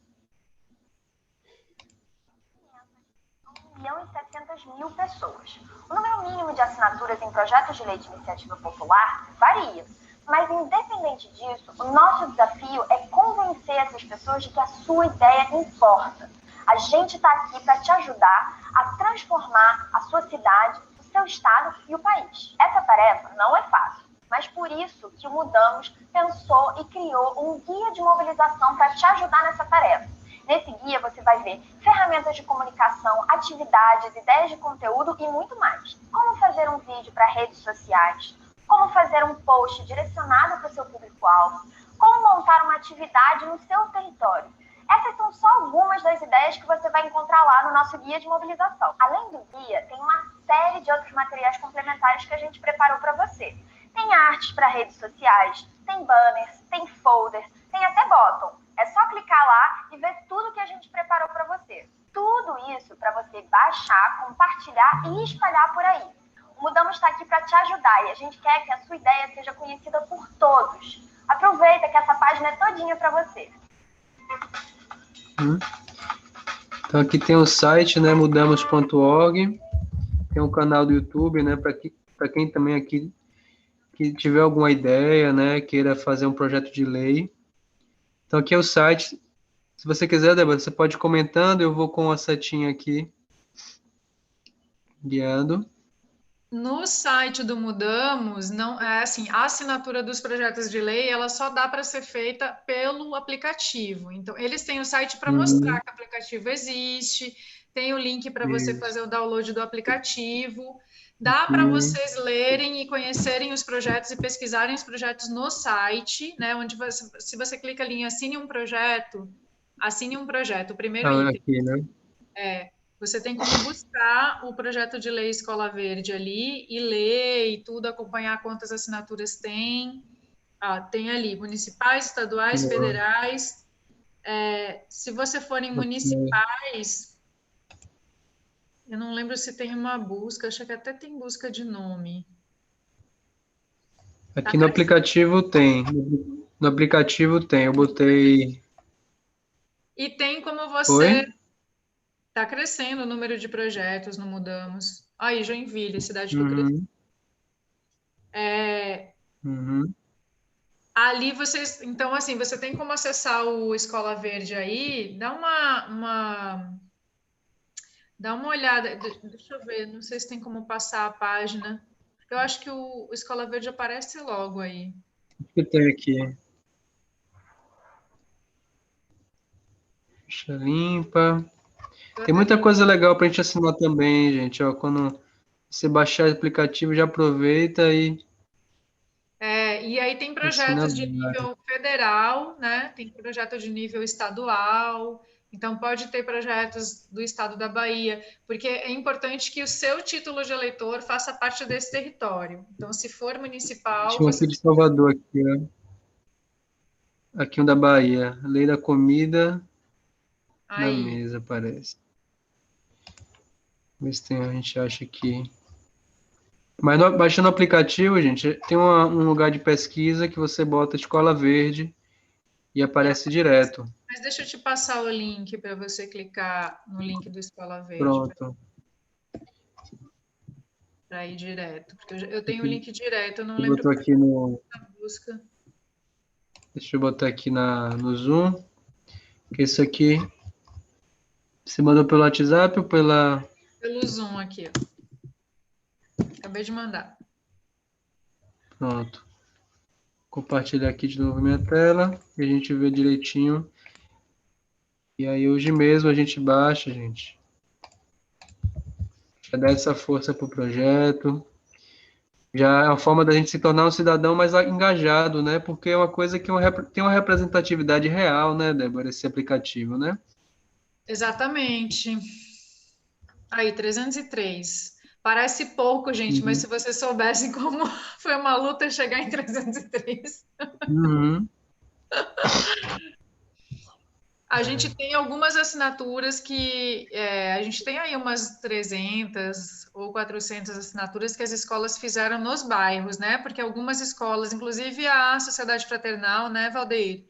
Speaker 8: 1.700.000 pessoas. O número mínimo de assinaturas em projetos de lei de iniciativa popular varia, mas independente disso, o nosso desafio é convencer essas pessoas de que a sua ideia importa. A gente está aqui para te ajudar a transformar a sua cidade, o seu estado e o país. Essa tarefa não é fácil, mas por isso que o Mudamos pensou e criou um guia de mobilização para te ajudar nessa tarefa. Nesse guia você vai ver ferramentas de comunicação, atividades, ideias de conteúdo e muito mais. Como fazer um vídeo para redes sociais, como fazer um post direcionado para o seu público-alvo, como montar uma atividade no seu território. Essas são só algumas das ideias que você vai encontrar lá no nosso guia de mobilização. Além do guia, tem uma série de outros materiais complementares que a gente preparou para você. Tem artes para redes sociais, tem banners, tem folders, tem até bottom. É só clicar lá e ver tudo que a gente preparou para você. Tudo isso para você baixar, compartilhar e espalhar por aí. O Mudamos está aqui para te ajudar e a gente quer que a sua ideia seja conhecida por todos. Aproveita que essa página é todinha para você.
Speaker 1: Então aqui tem o site, né, mudamos.org, tem um canal do YouTube, né, para quem também aqui que tiver alguma ideia, né, queira fazer um projeto de lei. Então aqui é o site. Se você quiser, Débora, você pode ir comentando, eu vou com a setinha aqui guiando.
Speaker 2: No site do Mudamos, não é assim, a assinatura dos projetos de lei, ela só dá para ser feita pelo aplicativo. Então, eles têm o site para mostrar que o aplicativo existe, tem o link para você fazer o download do aplicativo. Dá para vocês lerem e conhecerem os projetos e pesquisarem os projetos no site, né? Onde se você clica ali em assine um projeto, o primeiro item.
Speaker 1: Aqui, né?
Speaker 2: Você tem como buscar o projeto de lei Escola Verde ali e ler e tudo, acompanhar quantas assinaturas tem. Tem ali municipais, estaduais, federais. Se você for em municipais, eu não lembro se tem uma busca, acho que até tem busca de nome.
Speaker 1: Aqui no aplicativo tem. No aplicativo tem, eu botei...
Speaker 2: E tem como você... Está crescendo o número de projetos no Mudamos. Aí, Joinville, cidade do crescimento. Ali vocês... Então, assim, você tem como acessar o Escola Verde aí. Dá uma olhada. Deixa eu ver, não sei se tem como passar a página. Porque eu acho que o Escola Verde aparece logo aí.
Speaker 1: O que tem aqui? Ficha limpa. Tem muita coisa legal para a gente assinar também, gente. Ó, quando você baixar o aplicativo, já aproveita e...
Speaker 2: E aí tem projetos de nível federal, né? Tem projeto de nível estadual. Então, pode ter projetos do estado da Bahia, porque é importante que o seu título de eleitor faça parte desse território. Então, se for municipal...
Speaker 1: Tinha aqui de Salvador, aqui, né? Aqui um da Bahia. Lei da comida na
Speaker 2: Aí.
Speaker 1: mesa, parece. Vê se tem, a gente acha aqui. Mas baixando o aplicativo, gente, tem um lugar de pesquisa que você bota Escola Verde e aparece direto.
Speaker 2: Mas deixa eu te passar o link para você clicar no link do Escola Verde.
Speaker 1: Pronto.
Speaker 2: Para ir direto. Porque eu tenho o link direto, eu não
Speaker 1: Eu
Speaker 2: lembro
Speaker 1: botou aqui no...
Speaker 2: da busca.
Speaker 1: Deixa eu botar aqui no Zoom. Que isso aqui... Você mandou pelo WhatsApp ou pela...
Speaker 2: Pelo Zoom aqui, ó. Acabei de mandar.
Speaker 1: Pronto. Compartilhar aqui de novo minha tela e a gente vê direitinho. E aí hoje mesmo a gente baixa, gente. Já dá essa força pro projeto. Já é uma forma da gente se tornar um cidadão mais engajado, né? Porque é uma coisa que tem uma representatividade real, né, Débora, esse aplicativo, né?
Speaker 2: Exatamente. Aí, 303. Parece pouco, gente, mas se vocês soubessem como foi uma luta chegar em 303.
Speaker 1: Uhum.
Speaker 2: A gente tem algumas assinaturas que... a gente tem aí umas 300 ou 400 assinaturas que as escolas fizeram nos bairros, né? Porque algumas escolas, inclusive a Sociedade Fraternal, né, Valdeir,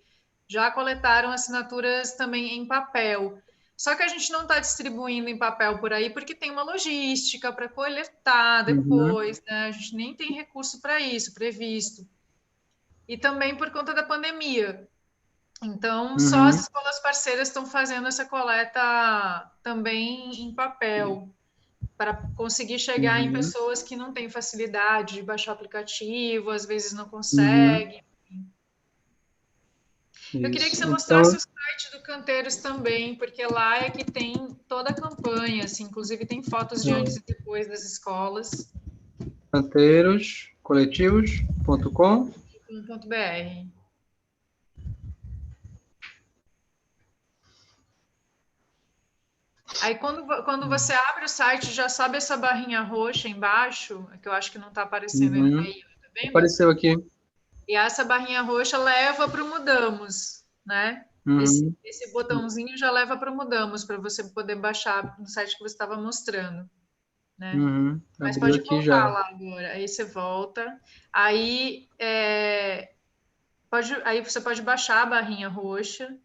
Speaker 2: já coletaram assinaturas também em papel. Só que a gente não está distribuindo em papel por aí porque tem uma logística para coletar depois, né? A gente nem tem recurso para isso previsto. E também por conta da pandemia. Então, só as escolas parceiras estão fazendo essa coleta também em papel, para conseguir chegar em pessoas que não têm facilidade de baixar o aplicativo, às vezes não conseguem. Eu queria que você mostrasse o site do Canteiros também, porque lá é que tem toda a campanha, assim, inclusive tem fotos de antes e depois das escolas.
Speaker 1: canteiroscoletivos.com.br.
Speaker 2: Aí, quando você abre o site, já sobe essa barrinha roxa embaixo, que eu acho que não está aparecendo aí, tá vendo?
Speaker 1: Apareceu aqui.
Speaker 2: E essa barrinha roxa leva para o Mudamos, né? Esse botãozinho já leva para o Mudamos, para você poder baixar no site que você estava mostrando, né? Mas
Speaker 1: Abriu
Speaker 2: pode
Speaker 1: aqui
Speaker 2: voltar
Speaker 1: já.
Speaker 2: lá agora. Aí você volta. Aí, aí você pode baixar a barrinha roxa.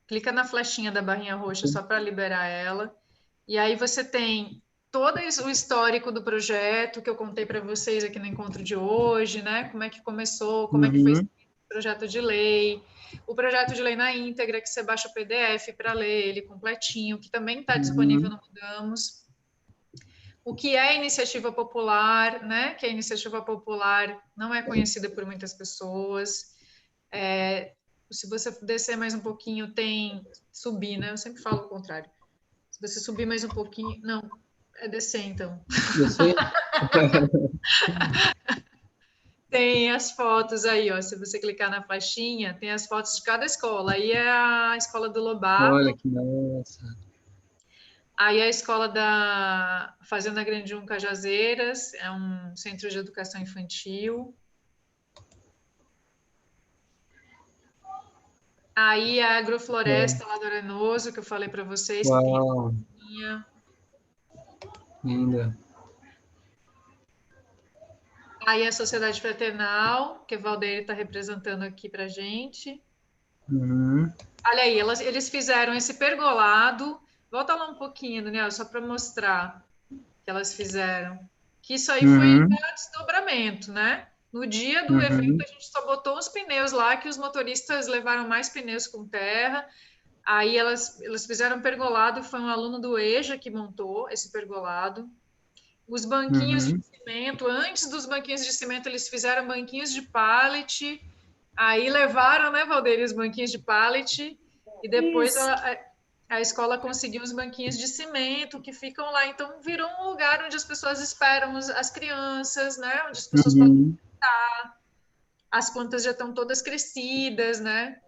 Speaker 2: Clica na flechinha da barrinha roxa só para liberar ela. E aí você tem todo o histórico do projeto que eu contei para vocês aqui no encontro de hoje, né? Como é que começou, como é que foi esse projeto de lei, o projeto de lei na íntegra, que você baixa o PDF para ler ele completinho, que também está disponível no Mudamos. O que é iniciativa popular, né? Que a iniciativa popular não é conhecida por muitas pessoas. Se você descer mais um pouquinho, subir, né? Eu sempre falo o contrário. Se você subir mais um pouquinho... Não, é descer, então.
Speaker 1: Descer?
Speaker 2: Tem as fotos aí, ó. Se você clicar na faixinha, tem as fotos de cada escola. Aí é a escola do Lobato.
Speaker 1: Olha que massa.
Speaker 2: Aí é a escola da Fazenda Grande 1 Cajazeiras. É um centro de educação infantil. Aí a Agrofloresta lá do Arenoso, que eu falei para vocês.
Speaker 1: Uau.
Speaker 2: Que tem
Speaker 1: Linda.
Speaker 2: Aí a Sociedade Fraternal, que o Valdeir está representando aqui para gente. Olha aí, eles fizeram esse pergolado. Volta lá um pouquinho, Daniel, só para mostrar que elas fizeram. Que isso aí foi desdobramento, né? No dia do evento, a gente só botou os pneus lá, que os motoristas levaram mais pneus com terra. Aí elas fizeram pergolado, foi um aluno do EJA que montou esse pergolado. Os banquinhos de cimento, antes dos banquinhos de cimento, eles fizeram banquinhos de pallet, aí levaram, né, Valdeir, os banquinhos de pallet, e depois a escola conseguiu os banquinhos de cimento que ficam lá. Então, virou um lugar onde as pessoas esperam as crianças, né, onde as pessoas podem estar. As plantas já estão todas crescidas, né?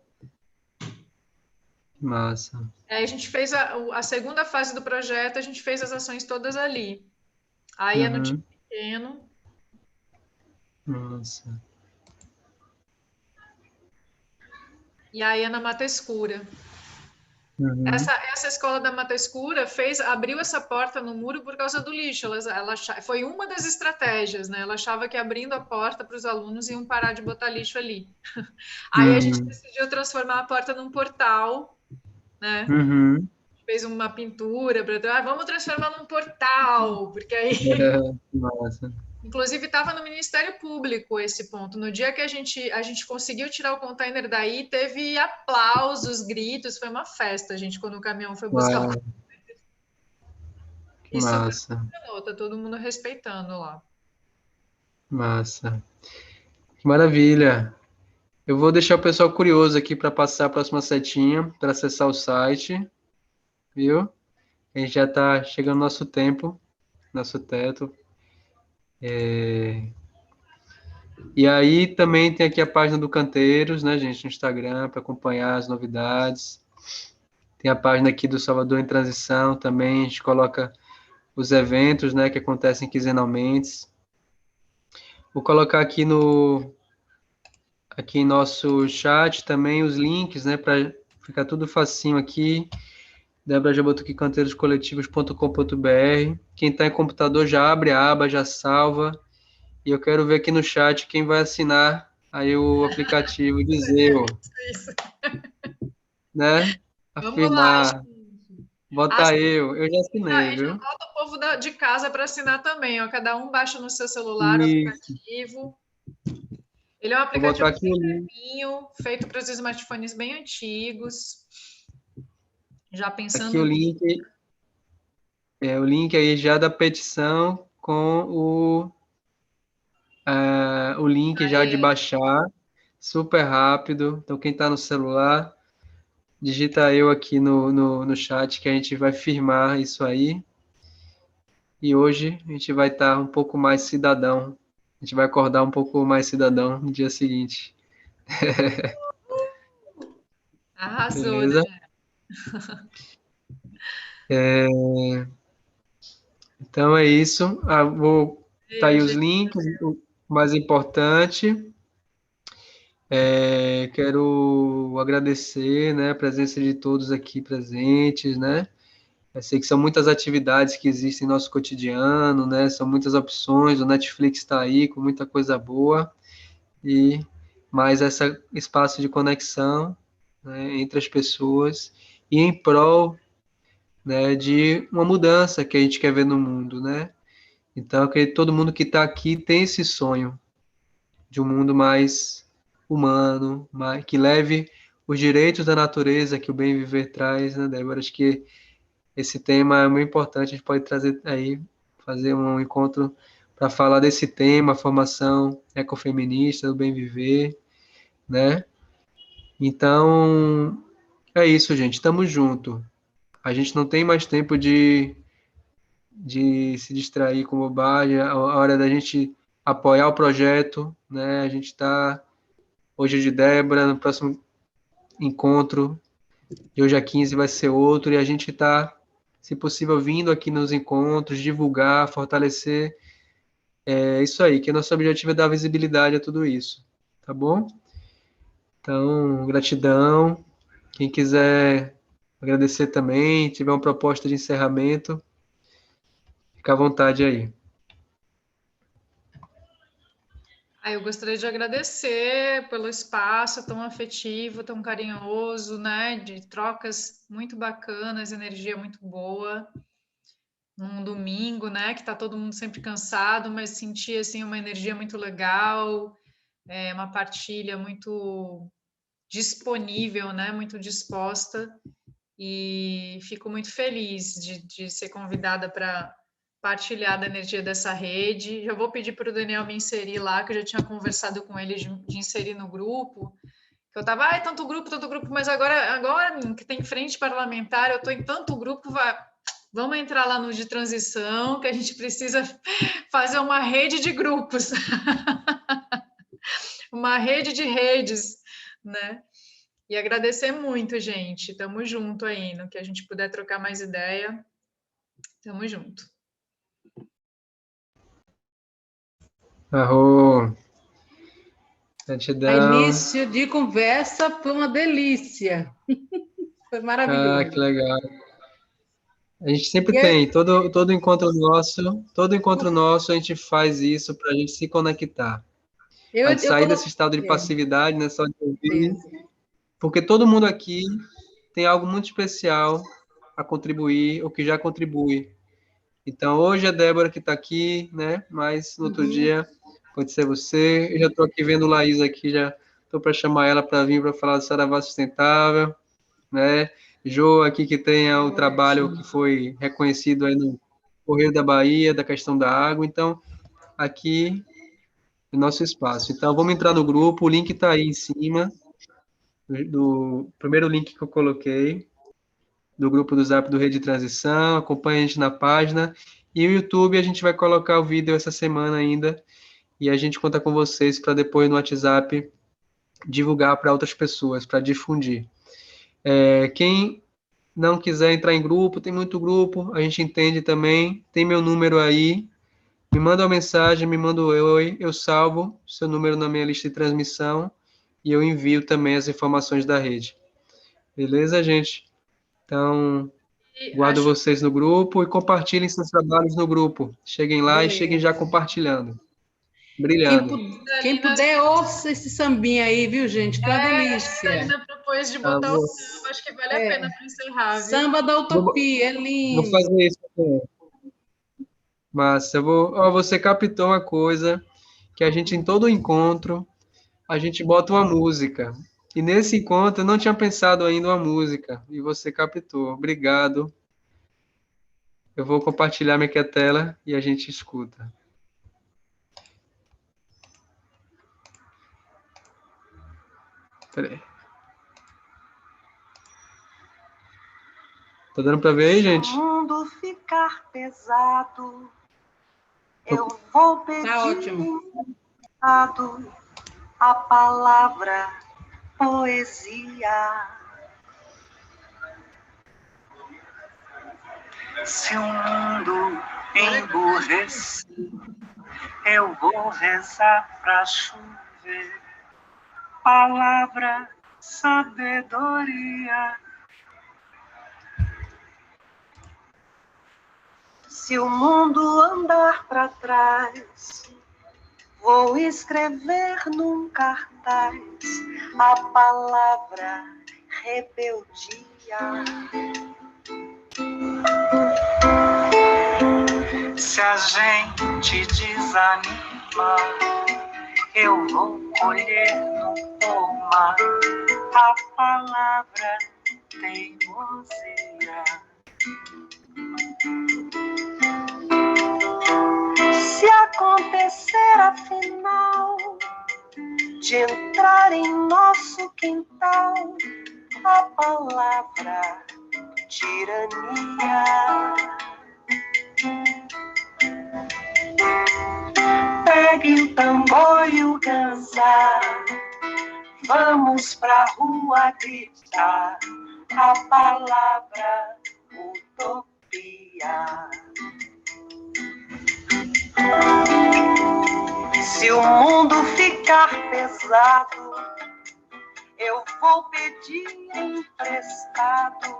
Speaker 1: Massa.
Speaker 2: Aí a gente fez a segunda fase do projeto, a gente fez as ações todas ali. Aí é no time pequeno.
Speaker 1: Nossa.
Speaker 2: e aí é na Mata Escura.
Speaker 1: Uhum.
Speaker 2: Essa escola da Mata Escura abriu essa porta no muro por causa do lixo. Foi uma das estratégias, né? Ela achava que abrindo a porta para os alunos iam parar de botar lixo ali. Aí a gente decidiu transformar a porta num portal, né?
Speaker 1: Uhum.
Speaker 2: Fez uma pintura para vamos transformar num portal, porque aí
Speaker 1: Massa.
Speaker 2: inclusive estava no Ministério Público esse ponto. No dia que a gente conseguiu tirar o container daí, teve aplausos, gritos, foi uma festa, gente, quando o caminhão foi buscar o container.
Speaker 1: Que
Speaker 2: E super
Speaker 1: massa.
Speaker 2: funcionou, tá todo mundo respeitando lá.
Speaker 1: Massa. Que maravilha. Eu vou deixar o pessoal curioso aqui para passar a próxima setinha, para acessar o site, viu? A gente já está chegando no nosso tempo, nosso teto. E aí também tem aqui a página do Canteiros, né, gente, no Instagram, para acompanhar as novidades. Tem a página aqui do Salvador em Transição também, a gente coloca os eventos, né, que acontecem quinzenalmente. Vou colocar aqui em nosso chat também os links, né, para ficar tudo facinho aqui. debrajabotuquicanteiroscoletivos.com.br. Quem está em computador já abre a aba, já salva. E eu quero ver aqui no chat quem vai assinar aí o aplicativo de Zeo,
Speaker 2: Isso.
Speaker 1: né?
Speaker 2: Vamos lá,
Speaker 1: Afirmar. Bota eu já assinei,
Speaker 2: e já
Speaker 1: viu?
Speaker 2: bota o povo de casa para assinar também, ó. Cada um baixa no seu celular o
Speaker 1: Isso.
Speaker 2: aplicativo. Ele é um
Speaker 1: Vou botar
Speaker 2: aplicativo
Speaker 1: aqui
Speaker 2: bem
Speaker 1: o link.
Speaker 2: levinho, feito para os smartphones bem antigos. Já
Speaker 1: Aqui
Speaker 2: pensando nisso.
Speaker 1: o link aí já da petição com o link já de baixar, super rápido. Então, quem está no celular, digita eu aqui no chat que a gente vai firmar isso aí. E hoje a gente vai estar um pouco mais cidadão. A gente vai acordar um pouco mais cidadão no dia seguinte.
Speaker 2: Arrasou,
Speaker 1: Beleza?
Speaker 2: Daniel.
Speaker 1: Então é isso. Vou tá aí os
Speaker 2: Beijo.
Speaker 1: links. O mais importante, quero agradecer, né, a presença de todos aqui presentes, né? Eu sei que são muitas atividades que existem no nosso cotidiano, né? São muitas opções. O Netflix está aí com muita coisa boa e mais esse espaço de conexão, né, entre as pessoas e em prol, né, de uma mudança que a gente quer ver no mundo, né? Então, que todo mundo que está aqui tem esse sonho de um mundo mais humano, que leve os direitos da natureza que o bem viver traz, né, Débora? Acho que esse tema é muito importante, a gente pode trazer aí, fazer um encontro para falar desse tema, formação ecofeminista, do bem viver, né? Então, é isso, gente, estamos junto. A gente não tem mais tempo de se distrair com bobagem, a hora da gente apoiar o projeto, né? A gente está hoje de Débora, no próximo encontro, de hoje a 15 vai ser outro, e a gente está, se possível, vindo aqui nos encontros, divulgar, fortalecer. É isso aí, que o nosso objetivo é dar visibilidade a tudo isso, tá bom? Então, gratidão. Quem quiser agradecer também, tiver uma proposta de encerramento, fica à vontade aí.
Speaker 2: Eu gostaria de agradecer pelo espaço tão afetivo, tão carinhoso, né? De trocas muito bacanas, energia muito boa. Num domingo, né? Que tá todo mundo sempre cansado, mas sentir assim uma energia muito legal, uma partilha muito disponível, né? Muito disposta. E fico muito feliz de ser convidada para partilhar da energia dessa rede. Já vou pedir para o Daniel me inserir lá, que eu já tinha conversado com ele de inserir no grupo. Que eu estava, tanto grupo, mas agora que tem frente parlamentar, eu estou em tanto grupo, vamos entrar lá no de transição, que a gente precisa fazer uma rede de grupos, uma rede de redes, né? E agradecer muito, gente. Tamo junto aí, no que a gente puder trocar mais ideia. Tamo junto.
Speaker 1: Arro. Gratidão.
Speaker 5: Início de conversa foi uma delícia. Foi maravilhoso.
Speaker 1: Que legal. A gente sempre tem, todo encontro nosso a gente faz isso para a gente se conectar. A gente sair desse estado de passividade, né, só de ouvir, porque todo mundo aqui tem algo muito especial a contribuir, ou que já contribui. Então, hoje é a Débora que está aqui, né, mas no outro dia pode ser você. Eu já estou aqui vendo Laís aqui, já estou para chamar ela para vir para falar do Saravá Sustentável, né? Jô aqui que tem o trabalho que foi reconhecido aí no Correio da Bahia, da questão da água. Então, aqui é o nosso espaço. Então, vamos entrar no grupo, o link está aí em cima, do primeiro link que eu coloquei, do grupo do Zap do Rede de Transição, acompanha a gente na página. E o YouTube, a gente vai colocar o vídeo essa semana ainda, e a gente conta com vocês para depois no WhatsApp divulgar para outras pessoas, para difundir. Quem não quiser entrar em grupo, tem muito grupo, a gente entende também, tem meu número aí, me manda uma mensagem, me manda um oi, eu salvo seu número na minha lista de transmissão e eu envio também as informações da rede. Beleza, gente? Então, guardo vocês no grupo e compartilhem seus trabalhos no grupo. Cheguem lá e cheguem já compartilhando. Brilhando.
Speaker 5: Quem puder, ouça esse sambinha aí, viu, gente? Que é uma delícia.
Speaker 2: A Karina propôs de botar o samba, acho que vale a pena para encerrar. Viu?
Speaker 5: Samba da Utopia, é lindo.
Speaker 1: Vou fazer isso também. Massa, você captou uma coisa, que a gente, em todo encontro, a gente bota uma música. E nesse encontro, eu não tinha pensado ainda uma música, e você captou. Obrigado. Eu vou compartilhar minha tela e a gente escuta. Peraí. Tá dando para ver aí, gente?
Speaker 9: Se o mundo ficar pesado, eu vou pedir a palavra poesia. Se o mundo emburrecer, eu vou rezar pra chover. Palavra, sabedoria. Se o mundo andar para trás, vou escrever num cartaz a palavra rebeldia. Se a gente desanima, eu vou colher no pomar a palavra teimosia. Se acontecer afinal de entrar em nosso quintal a palavra tirania, pegue o tambor e o ganzá, vamos pra rua gritar a palavra utopia. Se o mundo ficar pesado, eu vou pedir emprestado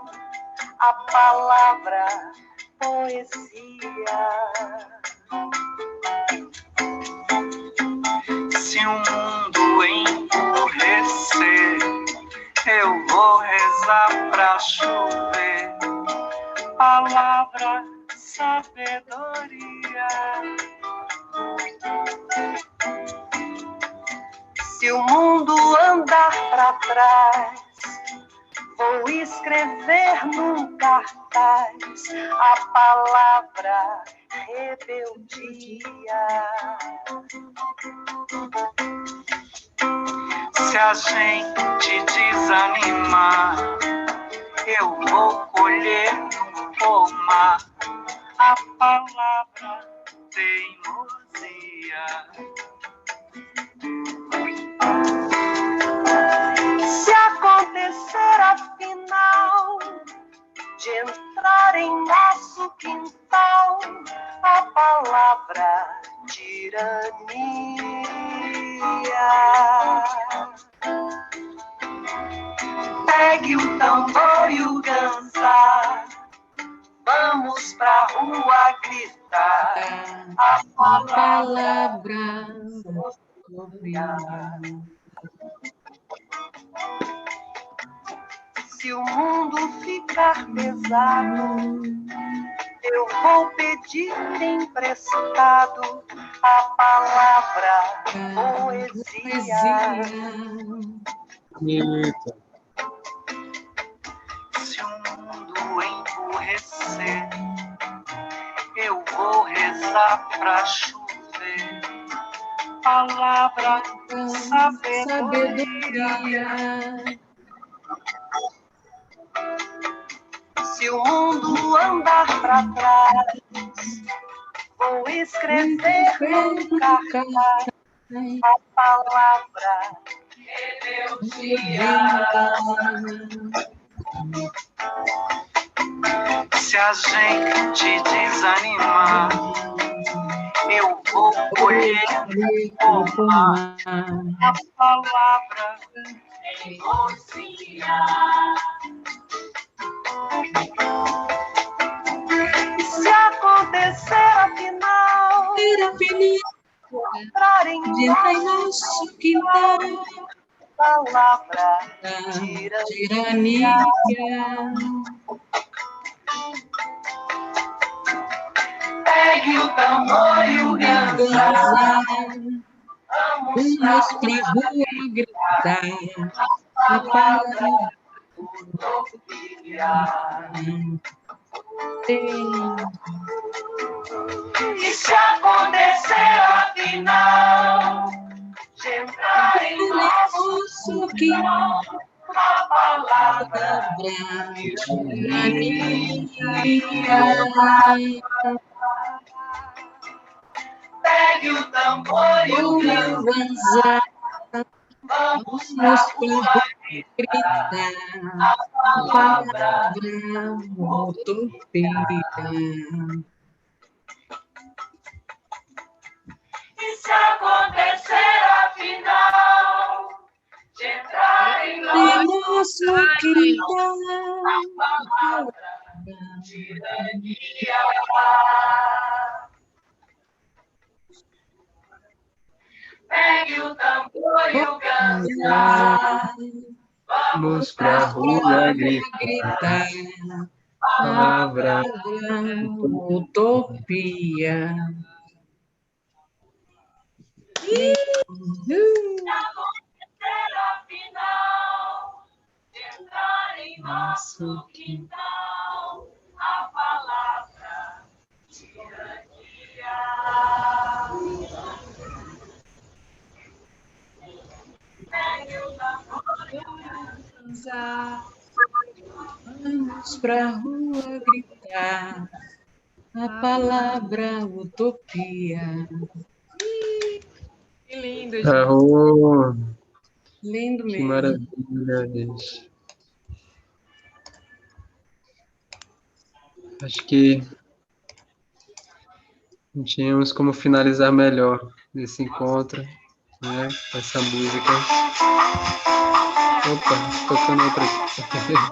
Speaker 9: a palavra poesia. Se o mundo emburrecer, eu vou rezar pra chover. Palavra, sabedoria. Se o mundo andar pra trás, vou escrever num cartaz a palavra rebeldia. Se a gente desanimar, eu vou colher no pomar a palavra teimosia. Se acontecer afinal de entrar em nosso quintal a palavra tirania, Pegue o tambor e o ganzá, vamos pra rua gritar a palavra utopia. Se o mundo ficar pesado, eu vou pedir emprestado a palavra poesia.
Speaker 1: Eita.
Speaker 9: Se o mundo emburrecer, eu vou rezar pra chover palavra sabedoria. Se o mundo andar pra trás, vou escrever no cartaz a palavra rebeldia. Se a gente desanimar, eu vou colher a palavra teimosia. E se acontecer afinal, entrar em nosso quintal, palavra tirania. Pegue o tambor e o ganzá, vamos pra rua gritar a palavra utopia. E se acontecer afinal de entrar em nosso quintal a palavra tirania. Pegue o tambor e o ganzá, vamos pra rua gritar a palavra utopia. E se acontecer afinal de entrar em nosso quintal a palavra tirania. Pegue o tambor e o ganzá,
Speaker 1: Vamos pra rua gritar a palavra
Speaker 5: utopia.
Speaker 9: afinal de entrar em nosso quintal a palavra tirania. Pegue o tambor e o ganzá,
Speaker 5: Vamos pra rua gritar a palavra utopia.
Speaker 2: Que lindo, gente.
Speaker 1: Arô,
Speaker 5: Lindo
Speaker 1: que
Speaker 5: mesmo.
Speaker 1: maravilha, gente. Acho que não tínhamos como finalizar melhor esse encontro, né? Essa música. Opa, tocando outra aqui.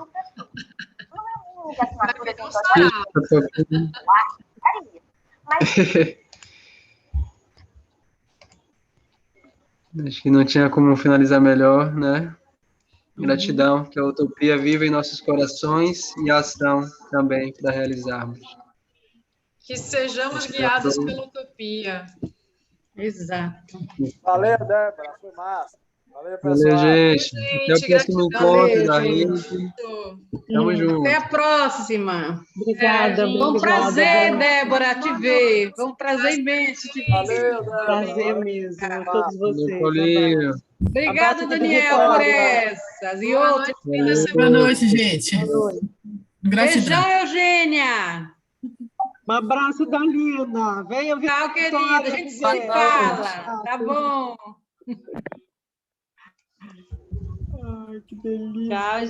Speaker 1: Acho que não tinha como finalizar melhor, né? Gratidão, que a utopia viva em nossos corações e a ação também para realizarmos.
Speaker 2: Que sejamos guiados pela utopia.
Speaker 5: Exato.
Speaker 6: Valeu, Débora, foi massa. Valeu, pessoal.
Speaker 1: Valeu, gente. Até o próximo encontro da rede. Tamo junto.
Speaker 5: Até a próxima.
Speaker 3: Obrigada.
Speaker 5: Foi um prazer, Débora, te ver. Foi um prazer imenso te ver.
Speaker 6: Valeu, Débora.
Speaker 10: Prazer mesmo, a todos vocês.
Speaker 1: Paulinho.
Speaker 5: Obrigada, Daniel, por essas e outras.
Speaker 4: Boa noite, gente. Gratidão.
Speaker 5: Beijão, Eugênia.
Speaker 10: Um abraço, Dalina. Venha ver.
Speaker 5: Tchau, querida. A gente se fala. Tá bom.
Speaker 10: Ai, que delícia.
Speaker 5: Tchau,